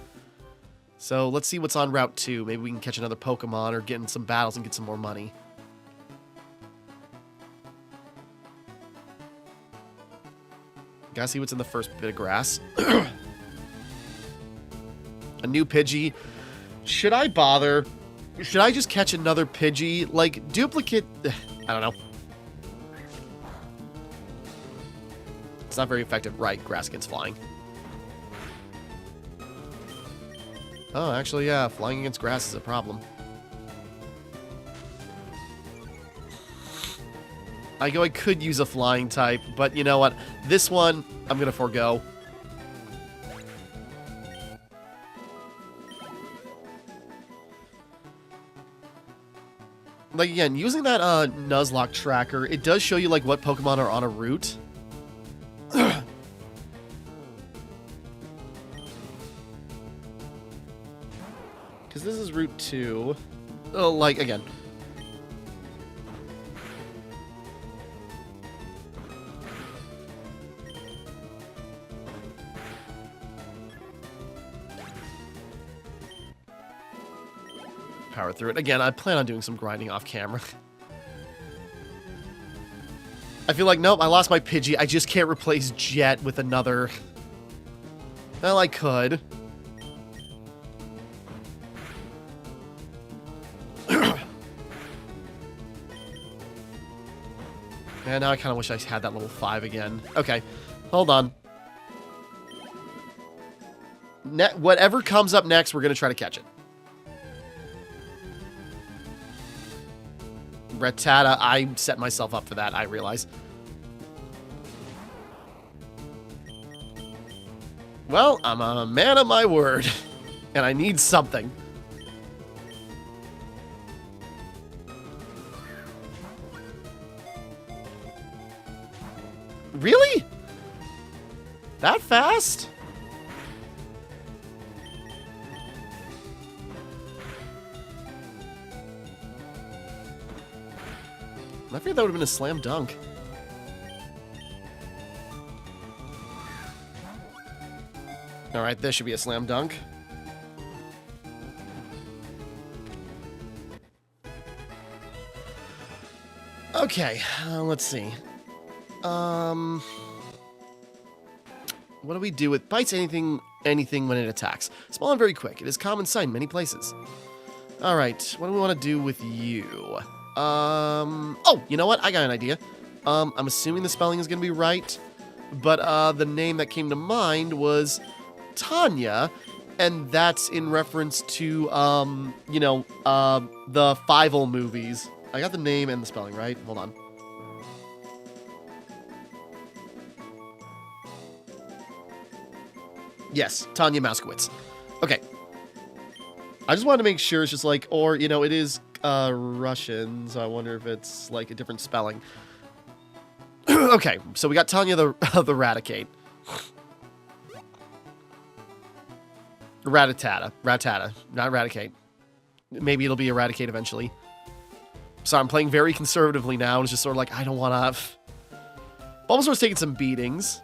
Speaker 1: So let's see what's on Route 2. Maybe we can catch another Pokemon or get in some battles and get some more money. Gotta see what's in the first bit of grass. A new Pidgey. Should I bother? Should I just catch another Pidgey? Like, duplicate... I don't know. It's not very effective. Right, grass against flying. Oh, actually, yeah. Flying against grass is a problem. I could use a flying type, but you know what? This one, I'm going to forego. Like, again, using that Nuzlocke tracker, it does show you, like, what Pokemon are on a route. Because this is Route 2. Oh, like, again. Power through it. Again, I plan on doing some grinding off camera. I feel like, nope, I lost my Pidgey. I just can't replace Jet with another. Well, I could. And now I kind of wish I had that level 5 again. Okay, hold on. Whatever comes up next, we're going to try to catch it. Rattata, I set myself up for that, I realize. Well, I'm a man of my word. And I need something. Really? That fast? I figured that would have been a slam dunk. Alright, this should be a slam dunk. Okay, let's see. What do we do with bites anything when it attacks? Small and very quick. It is common sight in many places. Alright, what do we want to do with you? Oh, you know what? I got an idea. I'm assuming the spelling is going to be right, but the name that came to mind was Tanya, and that's in reference to, you know, the Fievel movies. I got the name and the spelling right. Hold on. Yes, Tanya Moskowitz. Okay. I just wanted to make sure it's just like, or, you know, it is Russian, so I wonder if it's like a different spelling. Okay, so we got Tanya the Raticate. Ratata, not Eradicate. Maybe it'll be Eradicate eventually. So I'm playing very conservatively now, and it's just sort of like, I don't want to... Bulbasaur's taking some beatings.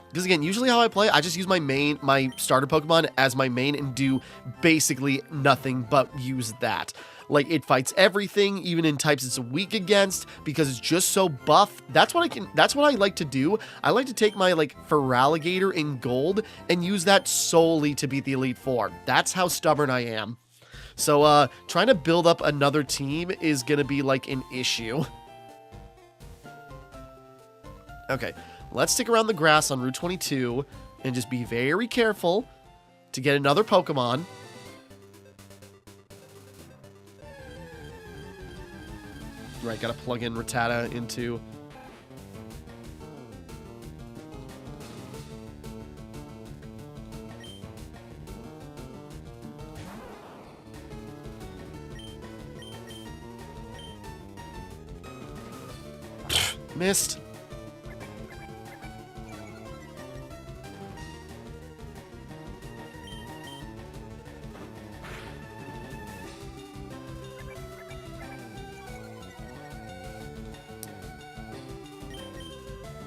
Speaker 1: Because again, usually how I play, I just use my starter Pokemon as my main and do basically nothing but use that. Like, it fights everything, even in types it's weak against, because it's just so buff. That's what I like to do. I like to take my, like, Feraligatr in gold and use that solely to beat the Elite Four. That's how stubborn I am. So, trying to build up another team is gonna be, like, an issue. Okay, let's stick around the grass on Route 22 and just be very careful to get another Pokemon. Right, gotta plug in Rattata into... Missed.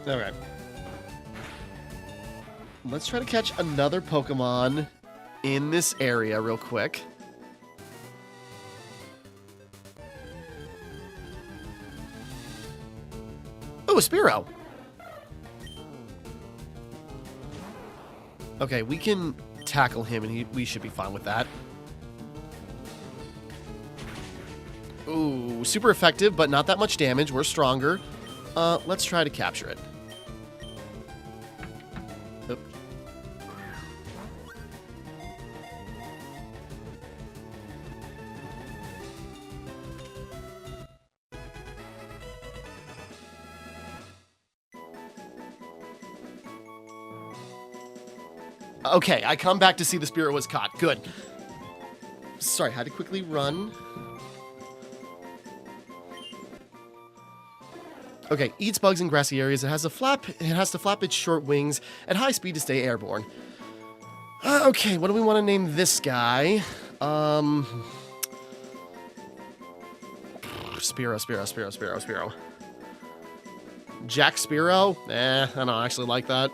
Speaker 1: Okay. Let's try to catch another Pokemon in this area real quick. Oh, a Spearow. Okay, we can tackle him and we should be fine with that. Ooh, super effective, but not that much damage. We're stronger. Let's try to capture it. Oop. Okay, I come back to see the Spearow was caught. Good. Sorry, had to quickly run. Okay, eats bugs in grassy areas. It has to flap its short wings at high speed to stay airborne. Okay, what do we want to name this guy? Spearow. Jack Spearow? I don't actually like that.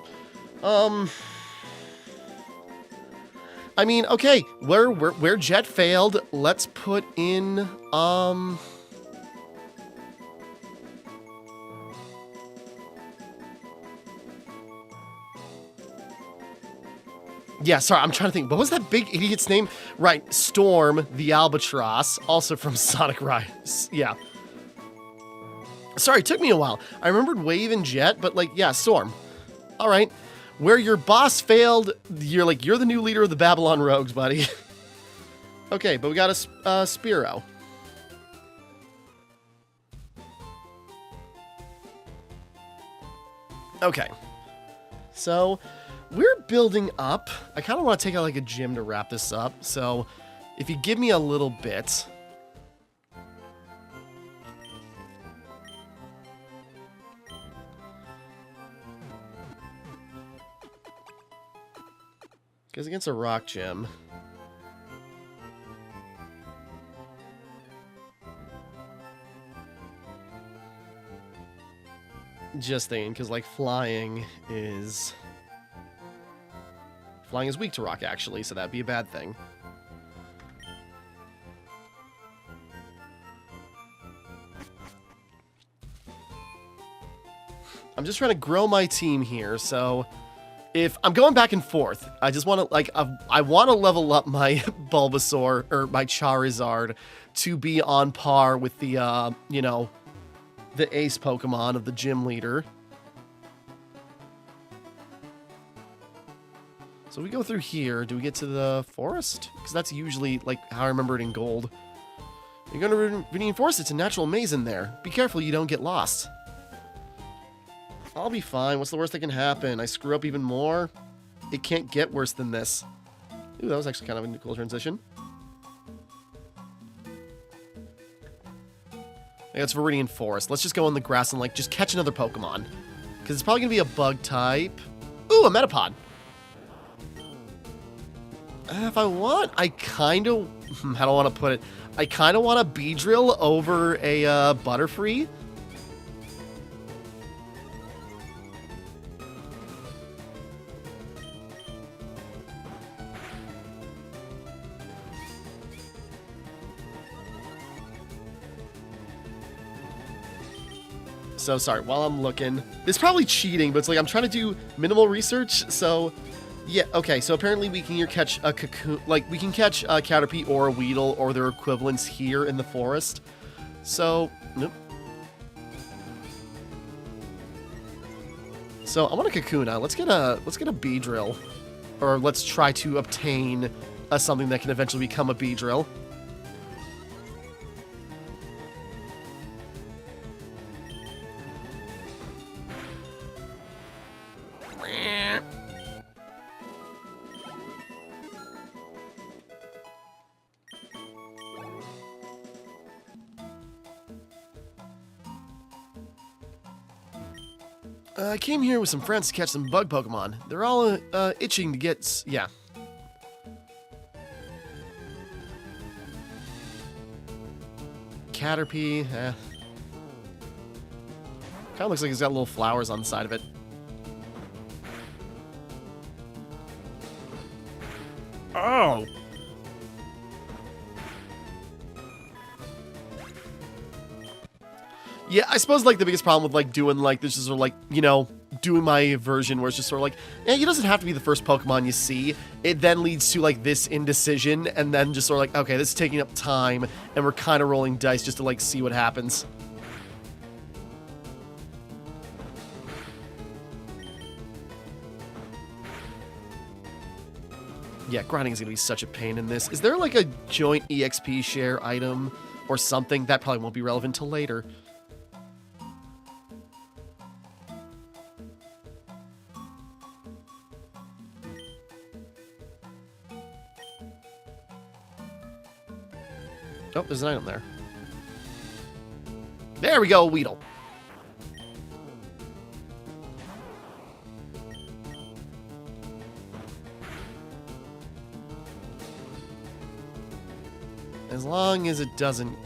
Speaker 1: I mean, okay, where Jet failed, let's put in, yeah, sorry, I'm trying to think. What was that big idiot's name? Right, Storm the Albatross, also from Sonic Rise. Yeah. Sorry, it took me a while. I remembered Wave and Jet, but, like, yeah, Storm. All right. Where your boss failed, you're the new leader of the Babylon Rogues, buddy. Okay, but we got a Spearow. Okay. So... we're building up. I kind of want to take out like a gym to wrap this up. So if you give me a little bit. Goes against a rock gym. Just thinking, because like flying is weak to rock actually, so that'd be a bad thing. I'm just trying to grow my team here, so if I'm going back and forth, I just want to like I want to level up my Bulbasaur or my Charizard to be on par with the you know, the ace Pokemon of the gym leader. So we go through here. Do we get to the forest? Because that's usually like how I remember it in Gold. You're going to Viridian Forest. It's a natural maze in there. Be careful you don't get lost. I'll be fine. What's the worst that can happen? I screw up even more? It can't get worse than this. Ooh, that was actually kind of a cool transition. It's Viridian Forest. Let's just go in the grass and like just catch another Pokemon. Because it's probably going to be a bug type. Ooh, a Metapod. If I want, I kind of... How do I want to put it? I kind of want a Beedrill over a Butterfree. So sorry, while I'm looking, it's probably cheating, but it's like I'm trying to do minimal research. So yeah, okay. So apparently we can here catch a cocoon, like we can catch a Caterpie or a Weedle or their equivalents here in the forest. So nope. So I want a Kakuna. Let's get a Beedrill, or let's try to obtain something that can eventually become a Beedrill. I came here with some friends to catch some bug Pokemon. They're all itching to get... Yeah. Caterpie, Kind of looks like it's got little flowers on the side of it. Oh! Yeah, I suppose, like, the biggest problem with, like, doing, like, this is sort of, like, you know, doing my version where it's just sort of like, it doesn't have to be the first Pokemon you see. It then leads to, like, this indecision, and then just sort of like, okay, this is taking up time, and we're kind of rolling dice just to, like, see what happens. Yeah, grinding is going to be such a pain in this. Is there, like, a joint EXP share item or something? That probably won't be relevant till later. Oh, there's an item there. There we go, Weedle. As long as it doesn't...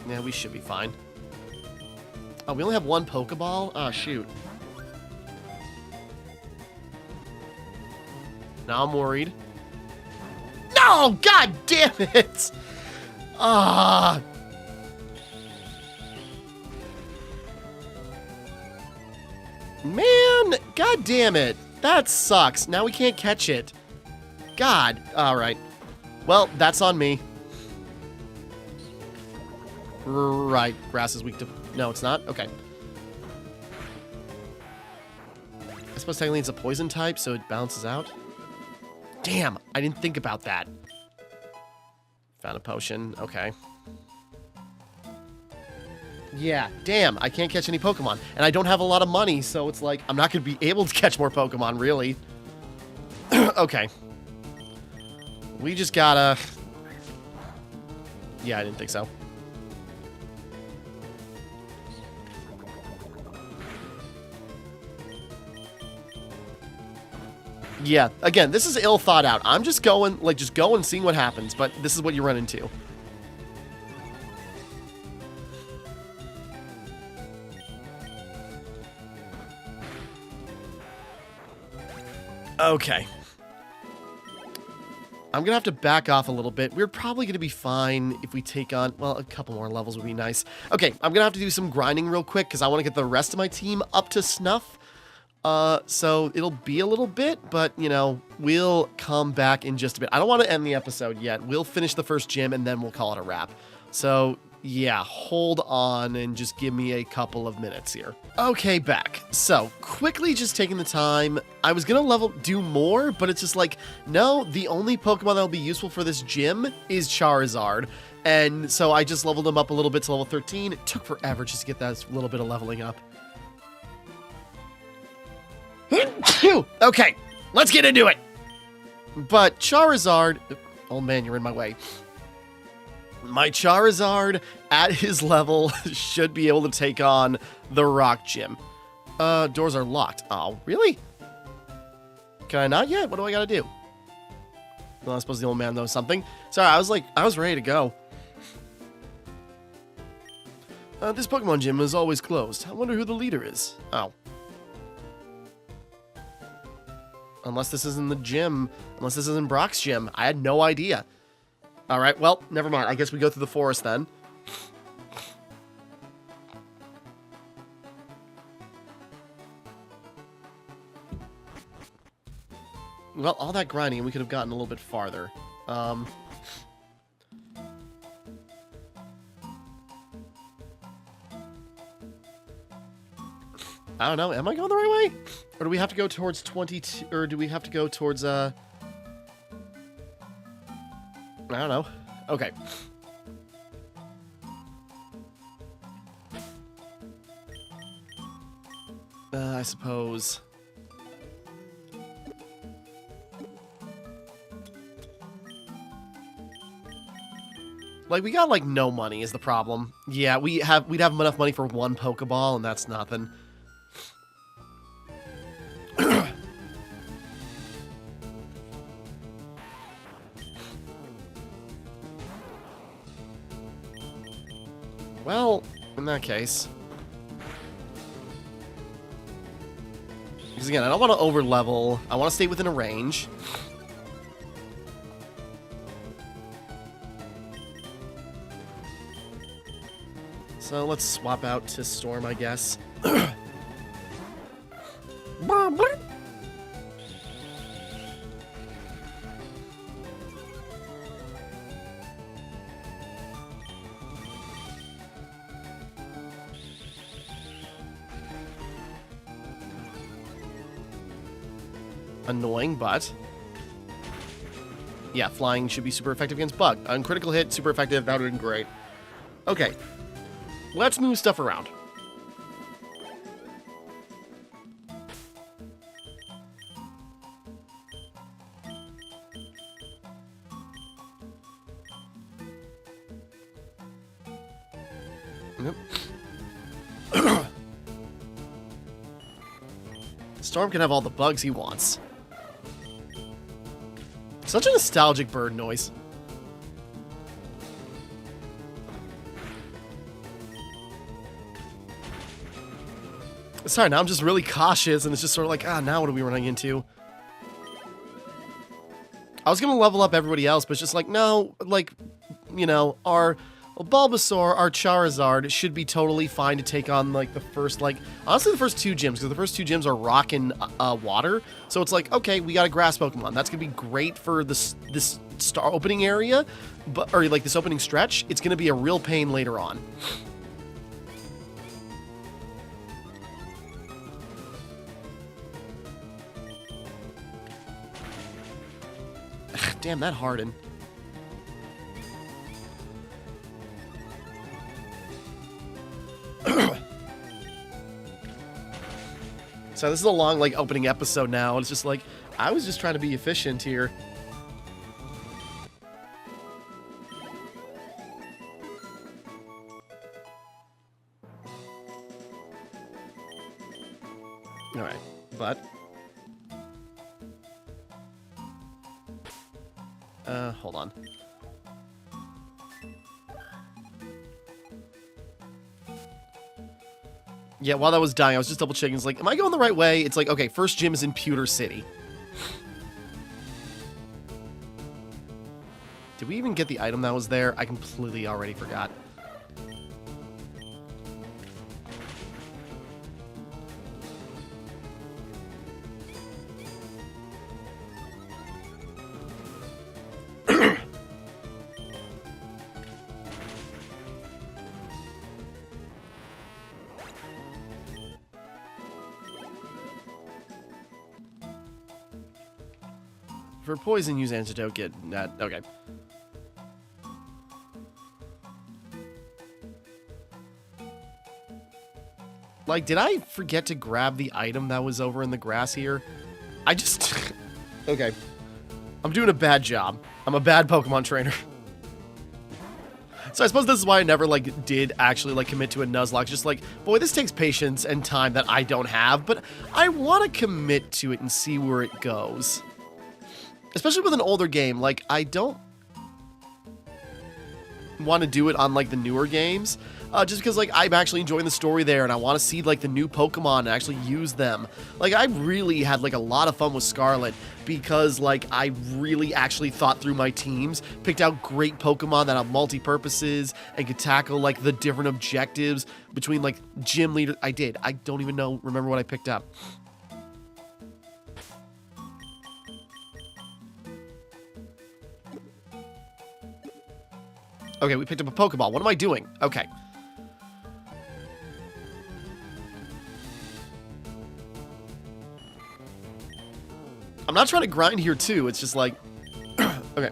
Speaker 1: Yeah, we should be fine. Oh, we only have one Pokeball? Oh, shoot. Now I'm worried. No! God damn it! Ah! Man! God damn it! That sucks. Now we can't catch it. God. Alright. Well, that's on me. Right. Grass is weak to... No, it's not? Okay. I suppose technically it's a poison type, so it balances out. Damn, I didn't think about that. Found a potion. Okay. Yeah, damn, I can't catch any Pokemon. And I don't have a lot of money, so it's like, I'm not going to be able to catch more Pokemon, really. Okay. We just gotta... Yeah, I didn't think so. Yeah, again, this is ill thought out. I'm just going, like, just go and seeing what happens, but this is what you run into. Okay. I'm gonna have to back off a little bit. We're probably gonna be fine if we take on, well, a couple more levels would be nice. Okay, I'm gonna have to do some grinding real quick because I want to get the rest of my team up to snuff. So it'll be a little bit, but, you know, we'll come back in just a bit. I don't want to end the episode yet. We'll finish the first gym and then we'll call it a wrap. So, yeah, hold on and just give me a couple of minutes here. Okay, back. So, quickly just taking the time. I was gonna do more, but it's just like, no, the only Pokemon that'll be useful for this gym is Charizard. And so I just leveled him up a little bit to level 13. It took forever just to get that little bit of leveling up. Okay, let's get into it. But Charizard... Oh man, you're in my way. My Charizard, at his level, should be able to take on the Rock Gym. Doors are locked. Oh, really? Can I not yet? What do I gotta do? Well, I suppose the old man knows something. Sorry, I was ready to go. This Pokemon gym is always closed. I wonder who the leader is. Oh. Unless this isn't the gym. Unless this isn't Brock's gym. I had no idea. Alright, well, never mind. I guess we go through the forest then. Well, all that grinding, we could have gotten a little bit farther. I don't know. Am I going the right way? Or do we have to go towards 22? Or do we have to go towards, I don't know. Okay. I suppose. Like, we got, like, no money is the problem. Yeah, we'd have enough money for one Pokeball, and that's nothing. Well, in that case. Because again, I don't want to over-level. I want to stay within a range. So let's swap out to Storm, I guess. Annoying, but... yeah, flying should be super effective against Bug. Uncritical hit, super effective, that would have been great. Okay. Let's move stuff around. Yep. Storm can have all the bugs he wants. Such a nostalgic bird noise. Sorry, now I'm just really cautious, and it's just sort of like, now what are we running into? I was going to level up everybody else, but it's just like, no, like, you know, our Bulbasaur, our Charizard should be totally fine to take on, like, the first, like, honestly, the first two gyms, because the first two gyms are rock and water, so it's like, okay, we got a grass Pokemon. That's going to be great for this star opening area, but, or, like, this opening stretch. It's going to be a real pain later on. Damn, that hardened. So this is a long, like, opening episode now. And it's just like, I was just trying to be efficient here. Alright, but... hold on. Yeah, while that was dying, I was just double checking. It's like, am I going the right way? It's like, okay, first gym is in Pewter City. Did we even get the item that was there? I completely already forgot. For poison, use antidote, get that. Okay. Like, did I forget to grab the item that was over in the grass here? I just... Okay. I'm doing a bad job. I'm a bad Pokemon trainer. So I suppose this is why I never, like, did actually, like, commit to a Nuzlocke. Just like, boy, this takes patience and time that I don't have, but I want to commit to it and see where it goes. Especially with an older game, like, I don't want to do it on, like, the newer games, just because, like, I'm actually enjoying the story there, and I want to see, like, the new Pokemon and actually use them. Like, I really had, like, a lot of fun with Scarlet, because, like, I really actually thought through my teams, picked out great Pokemon that have multi-purposes, and could tackle, like, the different objectives between, like, gym leader. I did. I don't even remember what I picked up. Okay, we picked up a Pokeball. What am I doing? Okay. I'm not trying to grind here, too. It's just like... Okay.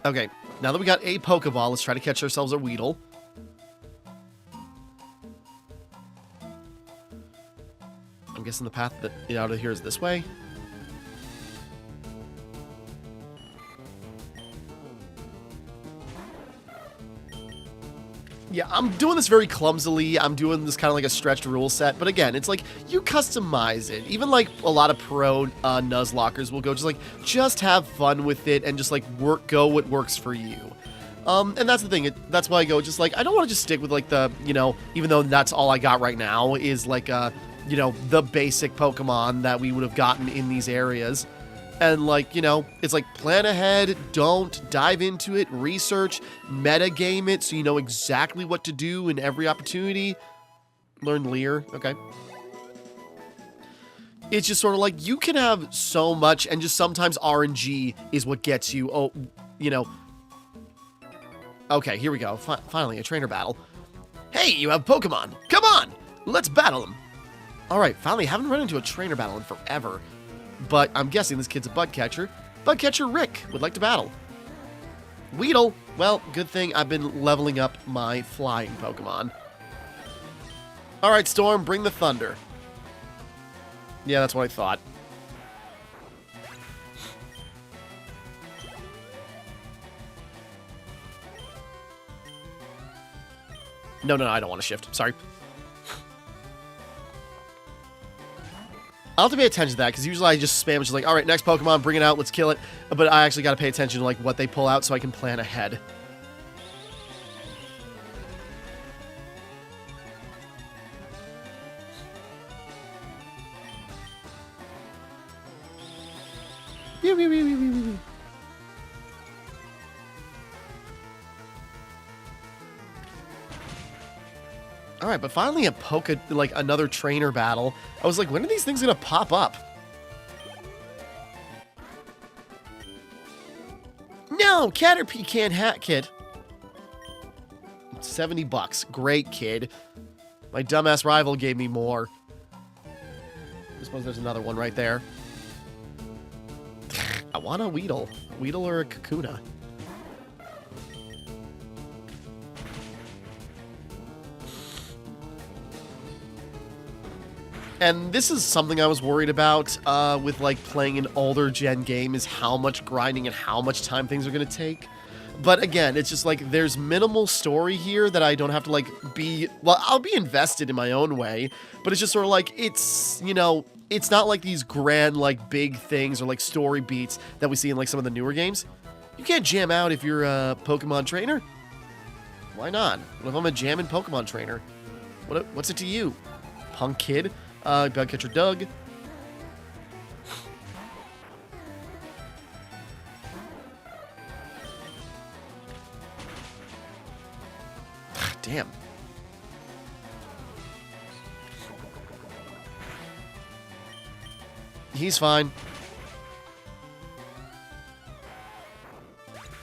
Speaker 1: Okay, now that we got a Pokeball, let's try to catch ourselves a Weedle. I'm guessing the path that out of here is this way. Yeah, I'm doing this very clumsily. I'm doing this kind of like a stretched rule set. But again, it's like, you customize it. Even like a lot of pro Nuzlockers will go just have fun with it and just like go what works for you. And that's the thing. That's why I go just like, I don't want to just stick with like the, you know, even though that's all I got right now is like you know, the basic Pokemon that we would have gotten in these areas. And, like, you know, it's like, plan ahead, don't dive into it, research, metagame it so you know exactly what to do in every opportunity. Learn Leer, okay. It's just sort of like, you can have so much, and just sometimes RNG is what gets you, oh, you know. Okay, here we go. Finally, a trainer battle. Hey, you have Pokemon. Come on, let's battle them. Alright, finally, haven't run into a trainer battle in forever. But I'm guessing this kid's a bug catcher. Bug catcher Rick would like to battle. Weedle. Well, good thing I've been leveling up my flying Pokemon. Alright, Storm, bring the thunder. Yeah, that's what I thought. No, I don't want to shift. Sorry. I'll have to pay attention to that, because usually I just spam, just like, alright, next Pokemon, bring it out, let's kill it. But I actually got to pay attention to, like, what they pull out so I can plan ahead. Alright, but finally like, another trainer battle. I was like, when are these things gonna pop up? No, Caterpie can't hack, kid. 70 bucks. Great, kid. My dumbass rival gave me more. I suppose there's another one right there. I want a Weedle. Weedle or a Kakuna. And this is something I was worried about with like playing an older gen game, is how much grinding and how much time things are going to take. But again, it's just like there's minimal story here that I don't have to like be, well, I'll be invested in my own way, but it's just sort of like, it's, you know, it's not like these grand like big things or like story beats that we see in like some of the newer games. You can't jam out if you're a Pokemon trainer. Why not? What if I'm a jamming Pokemon trainer? What's it to you, punk kid? Bugcatcher Doug. Damn. He's fine.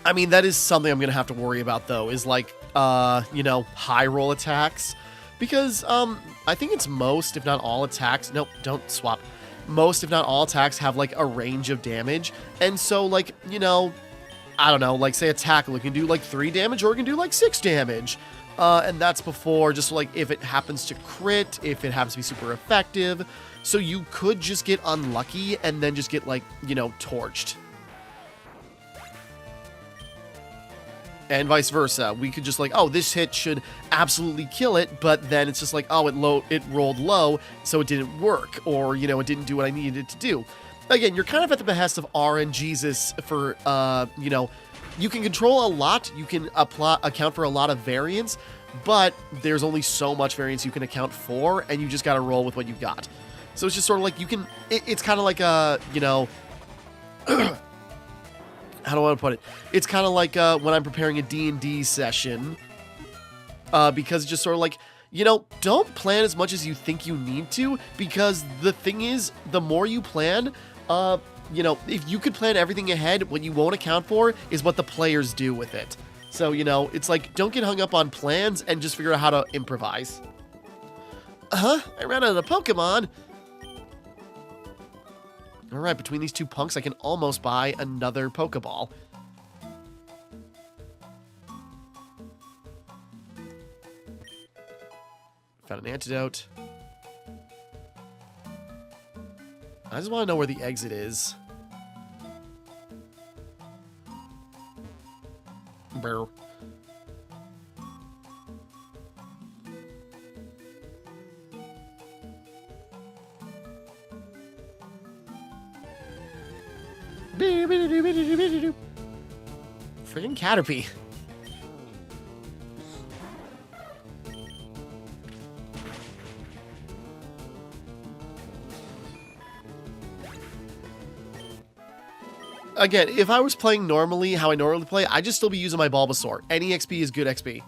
Speaker 1: I mean, that is something I'm going to have to worry about, though, is like, you know, high roll attacks. Because, I think it's most, if not all attacks. Nope, don't swap. Most, if not all attacks have like a range of damage. And so, like, you know, I don't know, like say a tackle, it can do like 3 damage or it can do like 6 damage. And that's before just like if it happens to crit, if it happens to be super effective. So you could just get unlucky and then just get like, you know, torched. And vice versa. We could just like, oh, this hit should absolutely kill it, but then it's just like, oh, it rolled low, so it didn't work, or, you know, it didn't do what I needed it to do. Again, you're kind of at the behest of RNGesus for, you know, you can control a lot, you can account for a lot of variance, but there's only so much variance you can account for, and you just gotta roll with what you got. So it's just sort of like you can, it's kind of like a, you know, how do I want to put it? It's kind of like when I'm preparing a D&D session, because it's just sort of like, you know, don't plan as much as you think you need to, because the thing is, the more you plan, you know, if you could plan everything ahead, what you won't account for is what the players do with it. So, you know, it's like, don't get hung up on plans and just figure out how to improvise. I ran out of Pokemon. Alright, between these two punks, I can almost buy another Pokeball. Found an antidote. I just want to know where the exit is. Brr. Friggin' Caterpie. Again, if I was playing normally, how I normally play, I'd just still be using my Bulbasaur. Any XP is good XP.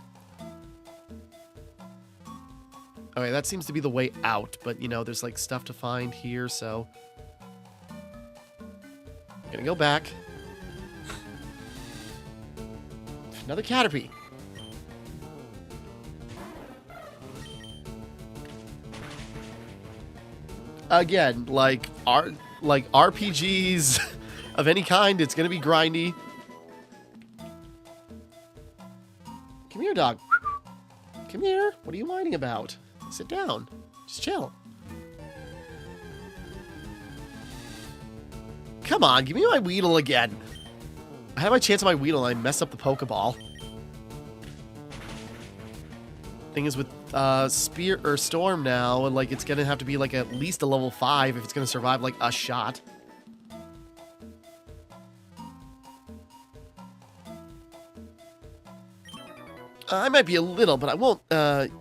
Speaker 1: Okay, that seems to be the way out, but, you know, there's, like, stuff to find here, so... I'm gonna go back. Another Caterpie. Again, like RPGs of any kind, it's gonna be grindy. Come here, dog. Come here. What are you whining about? Sit down. Just chill. Come on, give me my Weedle again. I had my chance on my Weedle and I messed up the Pokeball. Thing is with Spear or Storm now, like it's gonna have to be like at least a level 5 if it's gonna survive like a shot. I might be a little, but I won't,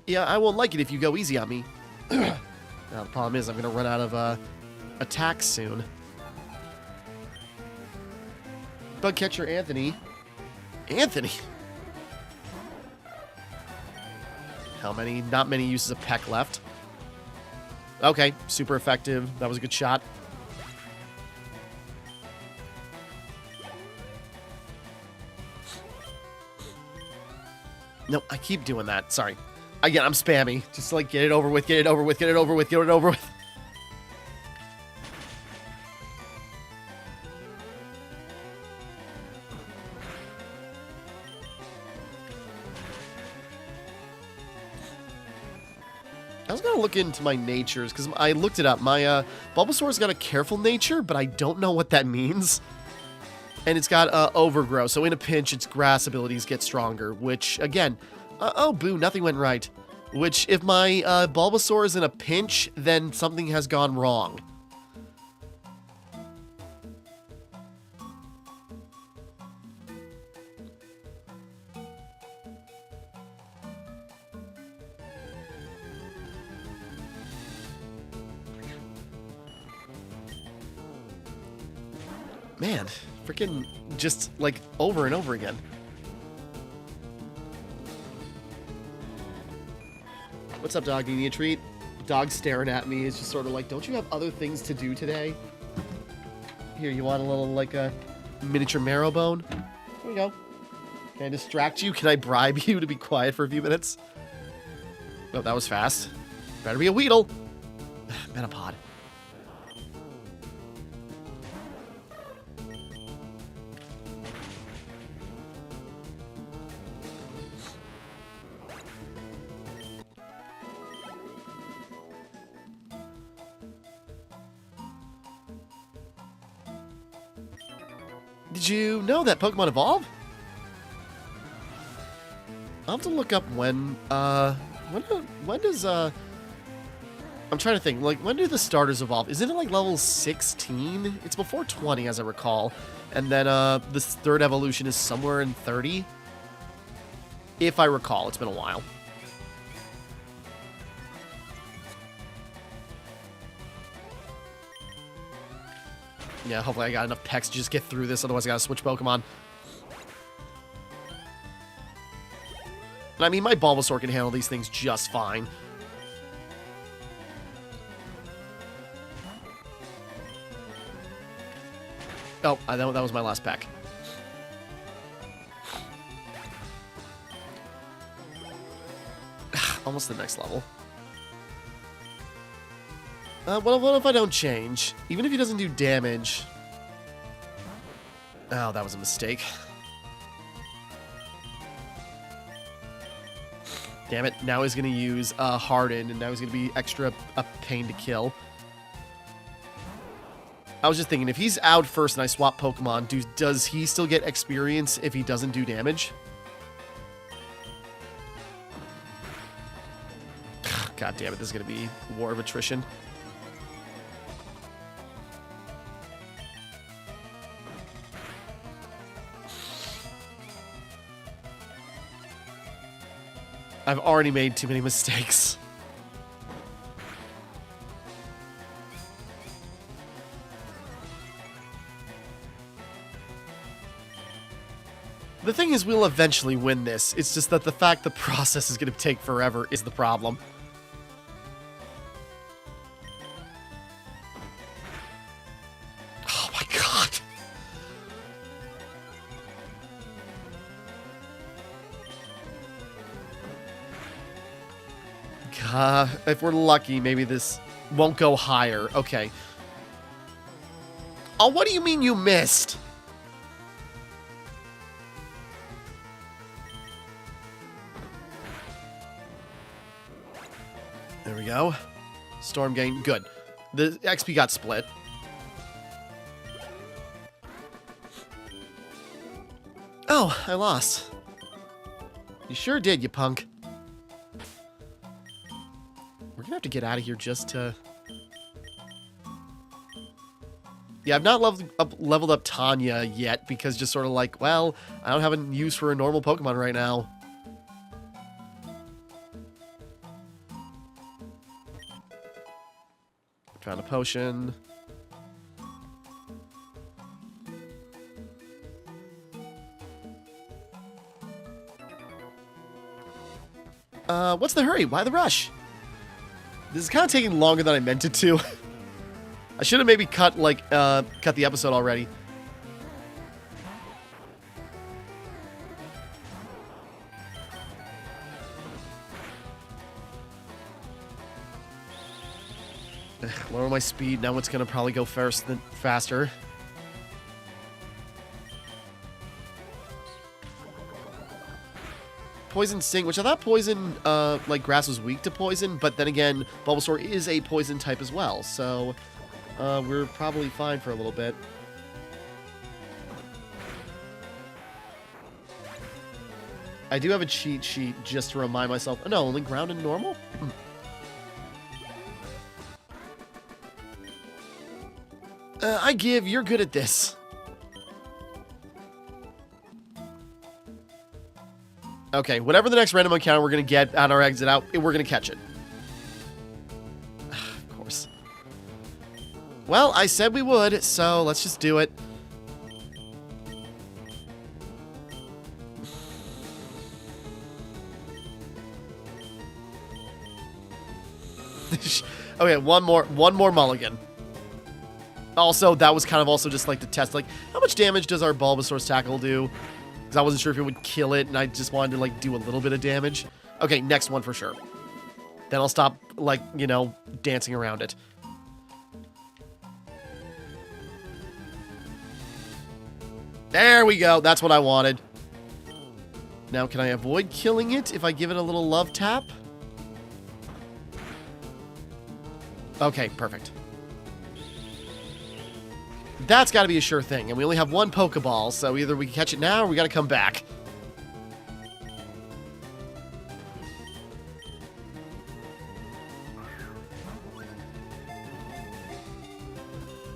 Speaker 1: yeah, I won't like it if you go easy on me. Now, the problem is I'm gonna run out of attacks soon. Bugcatcher Anthony. Anthony? How many? Not many uses of Peck left. Okay, super effective. That was a good shot. No, I keep doing that. Sorry. Again, I'm spammy. Just like, get it over with, get it over with, get it over with, get it over with. I was going to look into my natures, because I looked it up. My Bulbasaur's got a careful nature, but I don't know what that means. And it's got overgrowth, so in a pinch, its grass abilities get stronger, which, again, oh, boo, nothing went right. Which, if my Bulbasaur is in a pinch, then something has gone wrong. Man, freaking just, like, over and over again. What's up, dog? Do you need a treat? Dog staring at me is just sort of like, don't you have other things to do today? Here, you want a little, like, a miniature marrow bone? Here we go. Can I distract you? Can I bribe you to be quiet for a few minutes? Oh, that was fast. Better be a Weedle. Metapod. Did you know that Pokemon evolve? I'll have to look up when does, I'm trying to think, like, when do the starters evolve? Isn't it, like, level 16? It's before 20, as I recall. And then, this third evolution is somewhere in 30? If I recall, it's been a while. Yeah, hopefully I got enough pecs to just get through this, otherwise I gotta switch Pokemon. And I mean, my Bulbasaur can handle these things just fine. Oh, that was my last pack. Almost the next level. What if I don't change? Even if he doesn't do damage. Oh, that was a mistake. Damn it, now he's going to use Harden, and now he's going to be extra a pain to kill. I was just thinking, if he's out first and I swap Pokemon, does he still get experience if he doesn't do damage? God damn it, this is going to be War of Attrition. I've already made too many mistakes. The thing is, we'll eventually win this. It's just that the fact the process is going to take forever is the problem. Oh my god! If we're lucky, maybe this won't go higher. Okay. Oh, what do you mean you missed? There we go. Storm gain. Good. The XP got split. Oh, I lost. You sure did, you punk. We're gonna have to get out of here just to... Yeah, I've not leveled up Tanya yet because just sort of like, well, I don't have a use for a normal Pokemon right now. Found a potion. What's the hurry? Why the rush? This is kind of taking longer than I meant it to. I should have maybe cut the episode already. Lower my speed. Now it's gonna probably go faster. Poison Sting, which I thought poison, like, grass was weak to poison, but then again, Bulbasaur is a poison type as well, so, we're probably fine for a little bit. I do have a cheat sheet just to remind myself. Oh, no, only ground and normal? I give, you're good at this. Okay, whatever the next random encounter we're going to get on our exit out, we're going to catch it. Of course. Well, I said we would, so let's just do it. Okay, one more mulligan. Also, that was kind of also just like to test, like, how much damage does our Bulbasaur's tackle do? Because I wasn't sure if it would kill it, and I just wanted to, like, do a little bit of damage. Okay, next one for sure. Then I'll stop, like, you know, dancing around it. There we go. That's what I wanted. Now, can I avoid killing it if I give it a little love tap? Okay, perfect. That's got to be a sure thing, and we only have one Pokeball, so either we can catch it now or we got to come back.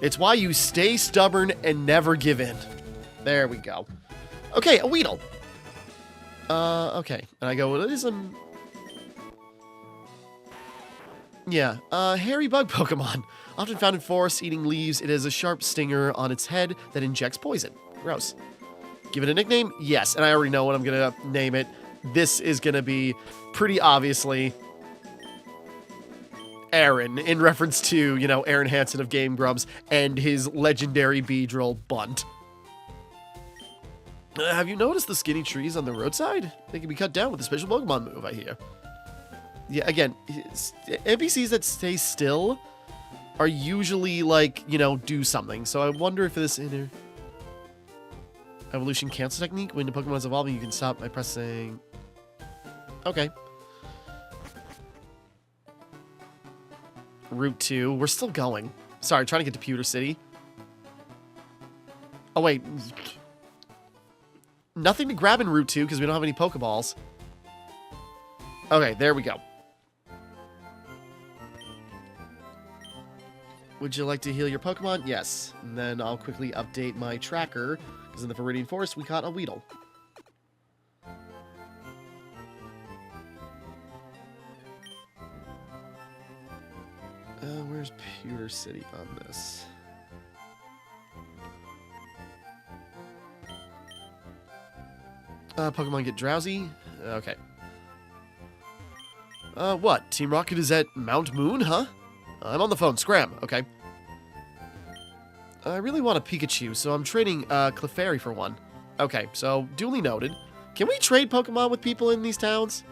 Speaker 1: It's why you stay stubborn and never give in. There we go. Okay, a Weedle. Okay. And I go, well, it is a... Yeah, hairy bug Pokemon. Often found in forests eating leaves, it has a sharp stinger on its head that injects poison. Gross. Give it a nickname? Yes, and I already know what I'm going to name it. This is going to be pretty obviously Aaron, in reference to, you know, Aaron Hansen of Game Grumps and his legendary Beedrill Bunt. Have you noticed the skinny trees on the roadside? They can be cut down with a special Pokemon move, I hear. Yeah, again, NPCs that stay still are usually, like, you know, do something. So I wonder if this inner evolution cancel technique, when the Pokemon is evolving, you can stop by pressing... Okay. Route 2. We're still going. Sorry, trying to get to Pewter City. Oh, wait. Nothing to grab in Route 2 because we don't have any Pokeballs. Okay, there we go. Would you like to heal your Pokemon? Yes. And then I'll quickly update my tracker, because in the Viridian Forest, we caught a Weedle. Where's Pewter City on this? Pokemon get drowsy? Okay. What? Team Rocket is at Mount Moon, huh? I'm on the phone. Scram. Okay. I really want a Pikachu, so I'm trading Clefairy for one. Okay, so duly noted. Can we trade Pokemon with people in these towns?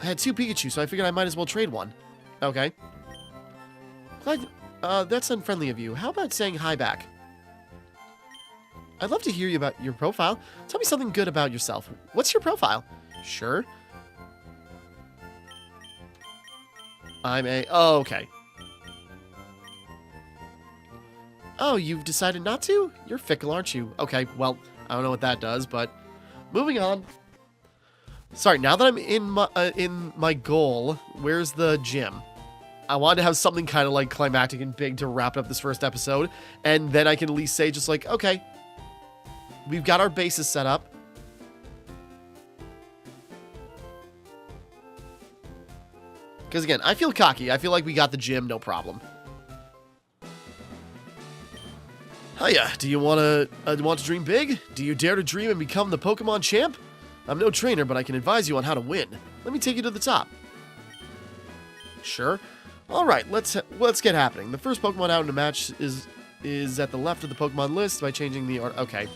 Speaker 1: I had 2 Pikachu, so I figured I might as well trade one. Okay. Glad, that's unfriendly of you. How about saying hi back? I'd love to hear you about your profile. Tell me something good about yourself. What's your profile? Sure. I'm a... Oh, okay. Oh, you've decided not to? You're fickle, aren't you? Okay, well, I don't know what that does, but... Moving on. Sorry, now that I'm in my goal, where's the gym? I wanted to have something kind of like climactic and big to wrap up this first episode, and then I can at least say just like, okay, we've got our bases set up. Because again, I feel cocky. I feel like we got the gym, no problem. Hiya, do you want to dream big? Do you dare to dream and become the Pokemon champ? I'm no trainer, but I can advise you on how to win. Let me take you to the top. Sure. All right, let's get happening. The first Pokemon out in a match is at the left of the Pokemon list by changing the order. Okay.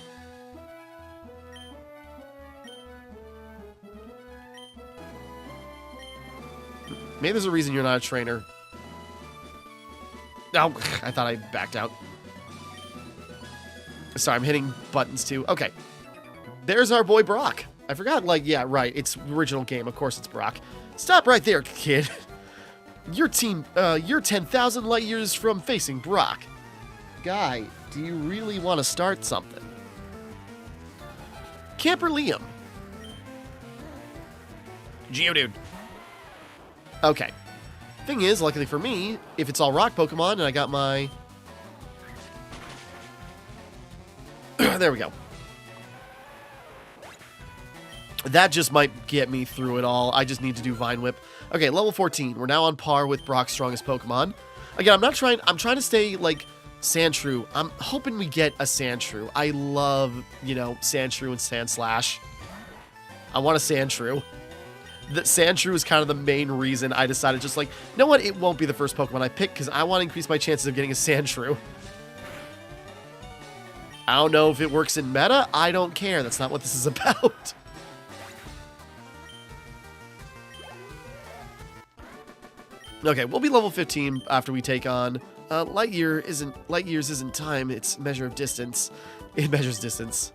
Speaker 1: Maybe there's a reason you're not a trainer. No, I thought I backed out. Sorry, I'm hitting buttons too. Okay. there's our boy Brock. I forgot, like, yeah, right, it's original game. Of course it's Brock. Stop right there, kid. You're 10,000 light years from facing Brock. Guy, do you really want to start something? Camper Liam. Geodude. Okay. Thing is, luckily for me, if it's all rock Pokemon and I got my... there we go. That just might get me through it all. I just need to do Vine Whip. Okay, level 14. We're now on par with Brock's strongest Pokemon. Again, I'm trying to stay, like, Sandshrew. I'm hoping we get a Sandshrew. I love, you know, Sandshrew and Sandslash. I want a Sandshrew. The Sandshrew is kind of the main reason I decided just like, you know what, it won't be the first Pokemon I pick because I want to increase my chances of getting a Sandshrew. I don't know if it works in meta. I don't care. That's not what this is about. Okay, we'll be level 15 after we take on light years isn't time, it's measure of distance. It measures distance.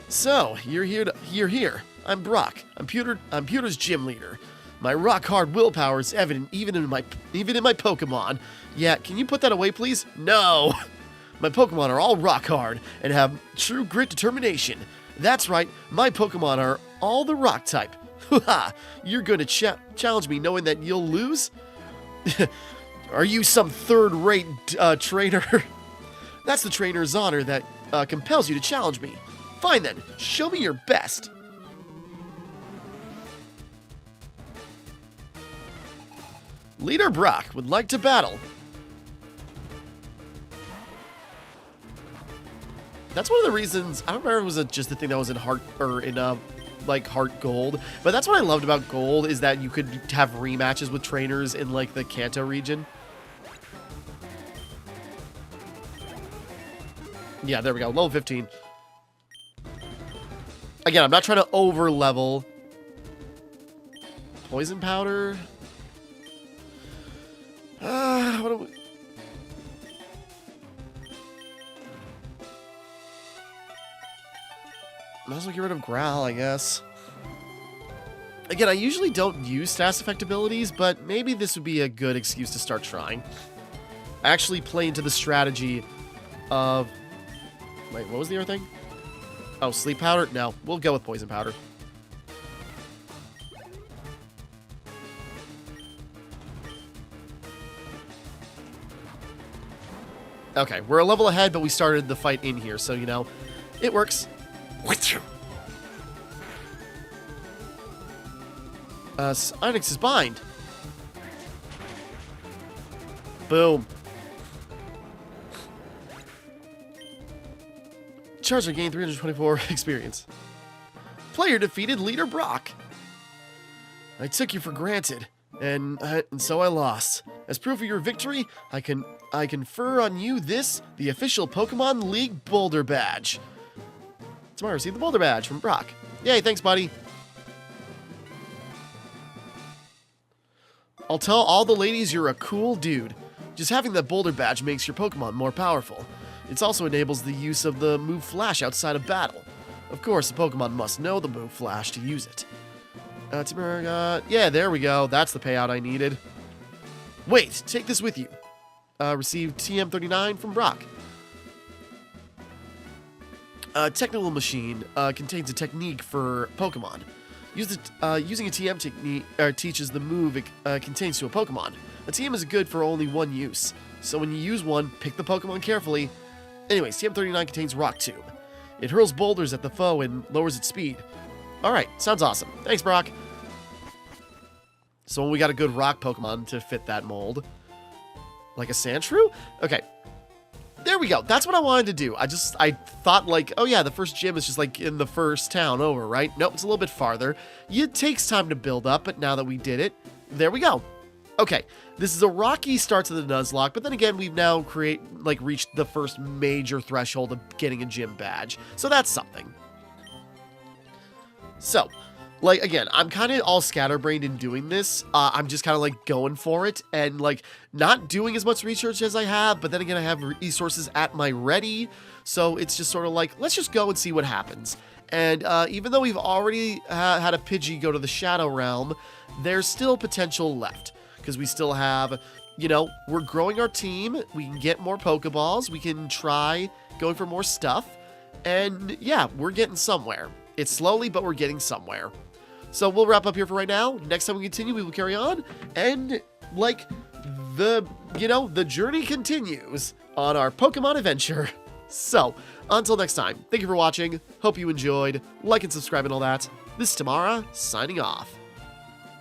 Speaker 1: So, you're here. I'm Brock. I'm Pewter's gym leader. My rock-hard willpower is evident even in my Pokemon. Yeah, can you put that away, please? No! My Pokemon are all rock-hard and have true grit determination. That's right, my Pokemon are all the rock type. Ha! You're going to challenge me knowing that you'll lose? Are you some third-rate trainer? That's the trainer's honor that compels you to challenge me. Fine then, show me your best. Leader Brock would like to battle. That's one of the reasons, I don't remember if it was just the thing that was in Heart, or in, like, Heart Gold, but that's what I loved about Gold, is that you could have rematches with trainers in, like, the Kanto region. Yeah, there we go, level 15. Again, I'm not trying to over-level. Poison Powder? What do we... Might as well get rid of Growl, I guess. Again, I usually don't use Status Effect abilities, but maybe this would be a good excuse to start trying. I actually play into the strategy of... Wait, what was the other thing? Oh, Sleep Powder? No, we'll go with Poison Powder. Okay, we're a level ahead, but we started the fight in here, so, you know, it works. Onix's Bind. Boom. Charger gained 324 experience. Player defeated Leader Brock. I took you for granted, and so I lost. As proof of your victory, I confer on you this, the official Pokemon League Boulder Badge. Timmara received the Boulder Badge from Brock. Yay, thanks, buddy. I'll tell all the ladies you're a cool dude. Just having that Boulder Badge makes your Pokemon more powerful. It also enables the use of the move Flash outside of battle. Of course, the Pokemon must know the move Flash to use it. Timmara got... Yeah, there we go. That's the payout I needed. Wait, take this with you. Received TM39 from Brock. Technical Machine contains a technique for Pokemon. Using a TM technique teaches the move it contains to a Pokemon. A TM is good for only one use, so when you use one, pick the Pokemon carefully. Anyways, TM39 contains Rock Tomb. It hurls boulders at the foe and lowers its speed. Alright, sounds awesome. Thanks, Brock. So we got a good rock Pokemon to fit that mold. Like a Sandshrew? Okay. There we go. That's what I wanted to do. I thought like, oh yeah, the first gym is just like in the first town over, right? Nope, it's a little bit farther. It takes time to build up, but now that we did it, there we go. Okay, this is a rocky start to the Nuzlocke, but then again, we've now reached the first major threshold of getting a gym badge. So that's something. So, Like, again, I'm kind of all scatterbrained in doing this. I'm just kind of like going for it and like not doing as much research as I have, but then again, I have resources at my ready. So it's just sort of like, let's just go and see what happens. And even though we've already had a Pidgey go to the Shadow Realm, there's still potential left. Because we still have, you know, we're growing our team. We can get more Pokeballs. We can try going for more stuff. And yeah, we're getting somewhere. It's slowly, but we're getting somewhere. So we'll wrap up here for right now. Next time we continue, we will carry on. And, like, the journey continues on our Pokemon adventure. So, until next time, thank you for watching. Hope you enjoyed. Like and subscribe and all that. This is Timmara, signing off.